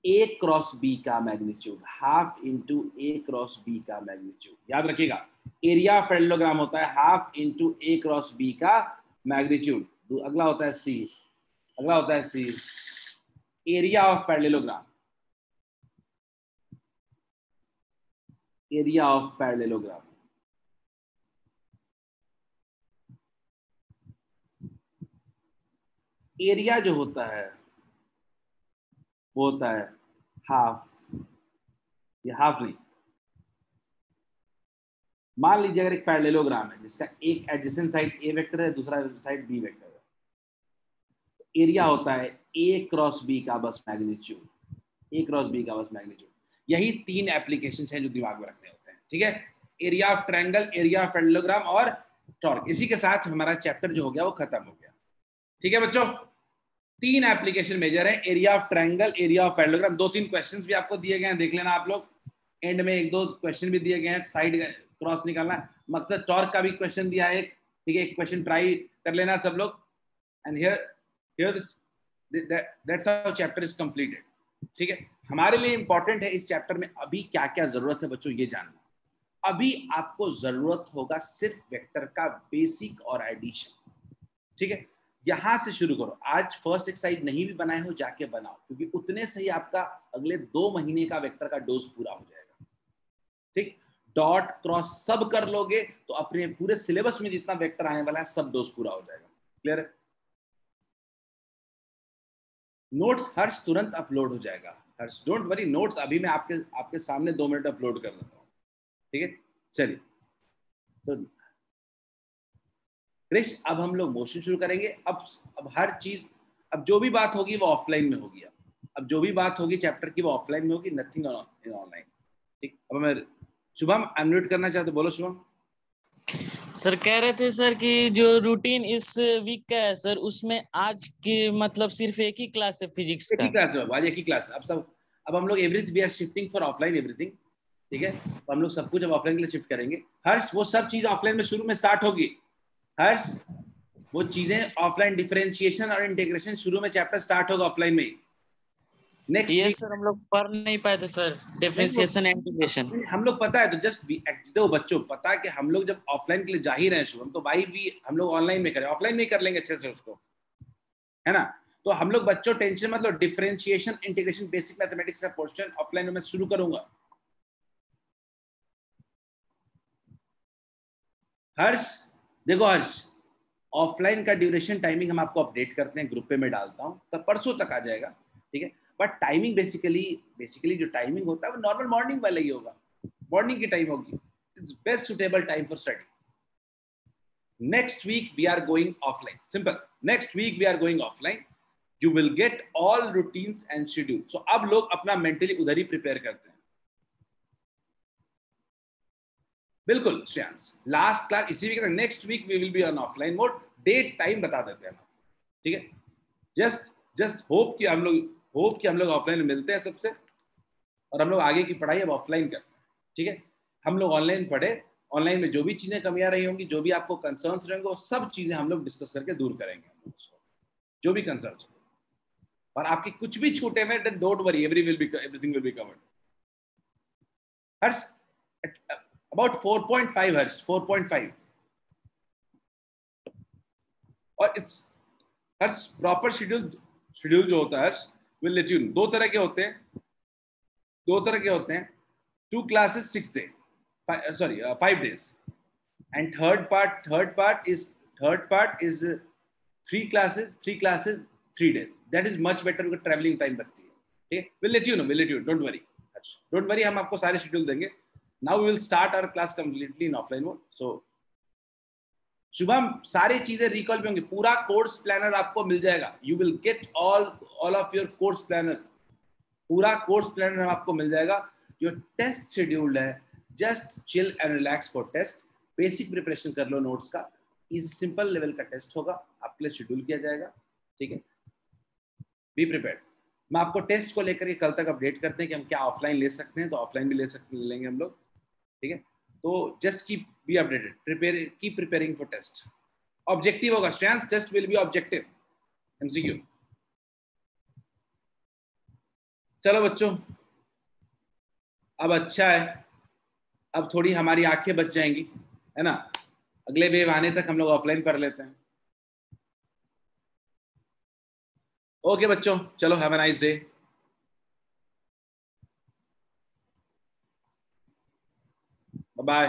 A cross B का magnitude, half into A cross B का मैग्नीट्यूड। याद रखिएगा एरिया ऑफ पैरेललोग्राम होता है half into A cross B का मैग्नीट्यूड। अगला होता है सी, अगला होता है C area of parallelogram, area of parallelogram. Area जो होता है वो होता है हाफ, ये हाफ नहीं, मान लीजिए अगर एक पैरेललोग्राम है जिसका एक एडजेसेंट साइड ए वेक्टर है, दूसरा साइड बी वेक्टर है, तो एरिया होता है ए क्रॉस बी का बस मैग्नीट्यूड, ए क्रॉस बी का बस मैग्नीट्यूड। यही तीन एप्लीकेशंस हैं जो दिमाग में रखने होते हैं, ठीक है। Area of triangle, area of parallelogram और टॉर्क। इसी के साथ हमारा चैप्टर जो हो गया वो खत्म हो गया, ठीक है बच्चों। तीन एप्लीकेशन मेजर है, area of triangle, area of parallelogram. 2-3 questions भी आपको दिए गए हैं, देख लेना आप लोग। एंड में 1-2 क्वेश्चन भी दिए गए हैं, साइड क्रॉस निकालना। मकसद टॉर्क का भी क्वेश्चन दिया है, ठीक है। एक क्वेश्चन ट्राई कर लेना सब लोग। And here that's how chapter is completed, ठीक है। हमारे लिए इंपॉर्टेंट है इस चैप्टर में अभी क्या क्या जरूरत है बच्चों, ये जानना। अभी आपको जरूरत होगा सिर्फ वेक्टर का बेसिक और एडिशन, ठीक है। यहां से शुरू करो। आज फर्स्ट एक्सरसाइज नहीं भी बनाए हो जाके बनाओ, क्योंकि उतने से ही आपका अगले 2 महीने का वेक्टर का डोज पूरा हो जाएगा, ठीक। डॉट क्रॉस सब कर लोगे तो अपने पूरे सिलेबस में जितना वेक्टर आने वाला है सब डोज पूरा हो जाएगा। क्लियर है? नोट्स हर्ष तुरंत अपलोड हो जाएगा। हर्ष डोंट वरी, नोट्स अभी मैं आपके सामने 2 मिनट अपलोड कर देता हूँ, ठीक है। चलिए तो क्रिश अब हम लोग मोशन शुरू करेंगे। अब हर चीज, अब जो भी बात होगी वो ऑफलाइन में होगी। अब जो भी बात होगी चैप्टर की वो ऑफलाइन में होगी, नथिंग इन ऑनलाइन, ठीक। अब मैं शुभम अनम्यूट करना चाहते, बोलो शुभम। सर कह रहे थे सर कि जो रूटीन इस वीक का है सर, उसमें आज की मतलब सिर्फ एक ही क्लास है फिजिक्स का। एक ही क्लास है आज, एक ही क्लास। अब हम लोग everything we are shifting for offline everything, ठीक है। तो हम लोग सब कुछ अब ऑफलाइन के लिए शिफ्ट करेंगे। हर्ष वो सब चीज ऑफलाइन में शुरू में स्टार्ट होगी। हर्ष वो चीजें ऑफलाइन, डिफरेंशिएशन और इंटीग्रेशन शुरू में चैप्टर स्टार्ट होगा ऑफलाइन में। नेक्स्ट यस सर, हम लोग पढ़ नहीं पाए थे सर डिफरेंशिएशन एंड इंटीग्रेशन। हम लोग पता है, तो जस्ट देखो बच्चों, पता है कि हम लोग जब ऑफलाइन के लिए जा ही रहे हैं शुभम, तो भाई भी हम लोग ऑनलाइन में करें, ऑफलाइन में कर लेंगे अच्छे से उसको, है ना। तो हम लोग बच्चों टेंशन मतलब डिफरेंशिएशन, इंटीग्रेशन, बेसिक मैथमेटिक्स का पोर्शन ऑफलाइन में मैं शुरू करूंगा। हर्ष देखो, हर्ष ऑफलाइन का ड्यूरेशन टाइमिंग हम आपको अपडेट करते हैं, ग्रुप पे मैं डालता हूँ, तब परसों तक आ जाएगा, ठीक है। बट टाइमिंग बेसिकली जो टाइमिंग होता है वो नॉर्मल मॉर्निंग वाला ही होगा, मॉर्निंग की टाइम होगी। It's best suitable time for study, next week we are going offline. Simple. Next week we are going offline. You will get all routines and schedule. So अब लोग अपना mentally उधर ही prepare करते हैं. बिल्कुल Shreyansh, last class इसी week, next week we will be on offline mode. Date time बता देते हैं, ठीक है. जस्ट होप कि हम लोग ऑफलाइन में मिलते हैं सबसे, और हम लोग आगे की पढ़ाई अब ऑफलाइन करते हैं, ठीक है. हम लोग ऑनलाइन पढ़े, ऑनलाइन में जो भी चीजें कमियां रही होंगी, जो भी आपको कंसर्न्स रहेंगे, वो सब चीजें हम लोग डिस्कस करके दूर करेंगे. हम लोग उसको जो भी कंसर्न्स हो, और आपकी कुछ भी छूटे में, then don't worry, everything will be covered. Harsh, about 4.5 Harsh, 4.5. और इट्स हर्ष प्रॉपर शेड्यूल जो होता है Harsh, will let you know. दो तरह के होते हैं. 2 classes 6 days, 5 days, and third part is 3 classes 3 days. That is much better because traveling time बचती है, ठीक है. We'll let you know, don't worry Harsh, don't worry. हम आपको सारे शेड्यूल देंगे. Now we will start our class completely in offline mode. So Shubham, सारी चीजें रिकॉल भी होंगी, पूरा कोर्स प्लानर आपको मिल जाएगा. You will get all of your course planner. पूरा कोर्स प्लानर हम आपको मिल जाएगा. जो टेस्ट शेड्यूल्ड है, just chill and relax for test. Basic preparation कर लो नोट्स का. इस सिंपल लेवल का टेस्ट होगा, आपके लिए शेड्यूल किया जाएगा, ठीक है. Be prepared. मैं आपको टेस्ट को लेकर के कल तक अपडेट करते हैं कि हम क्या ऑफलाइन ले सकते हैं, तो ऑफलाइन भी लेंगे हम लोग, ठीक है. तो just keep be updated, keep preparing for test. Objective होगा Shreyansh, test will be objective, MCQ. चलो बच्चों, अब अच्छा है, अब थोड़ी हमारी आंखें बच जाएंगी, है ना. अगले वेव आने तक हम लोग ऑफलाइन पढ़ लेते हैं. ओके बच्चों, चलो, have a nice day. Bye.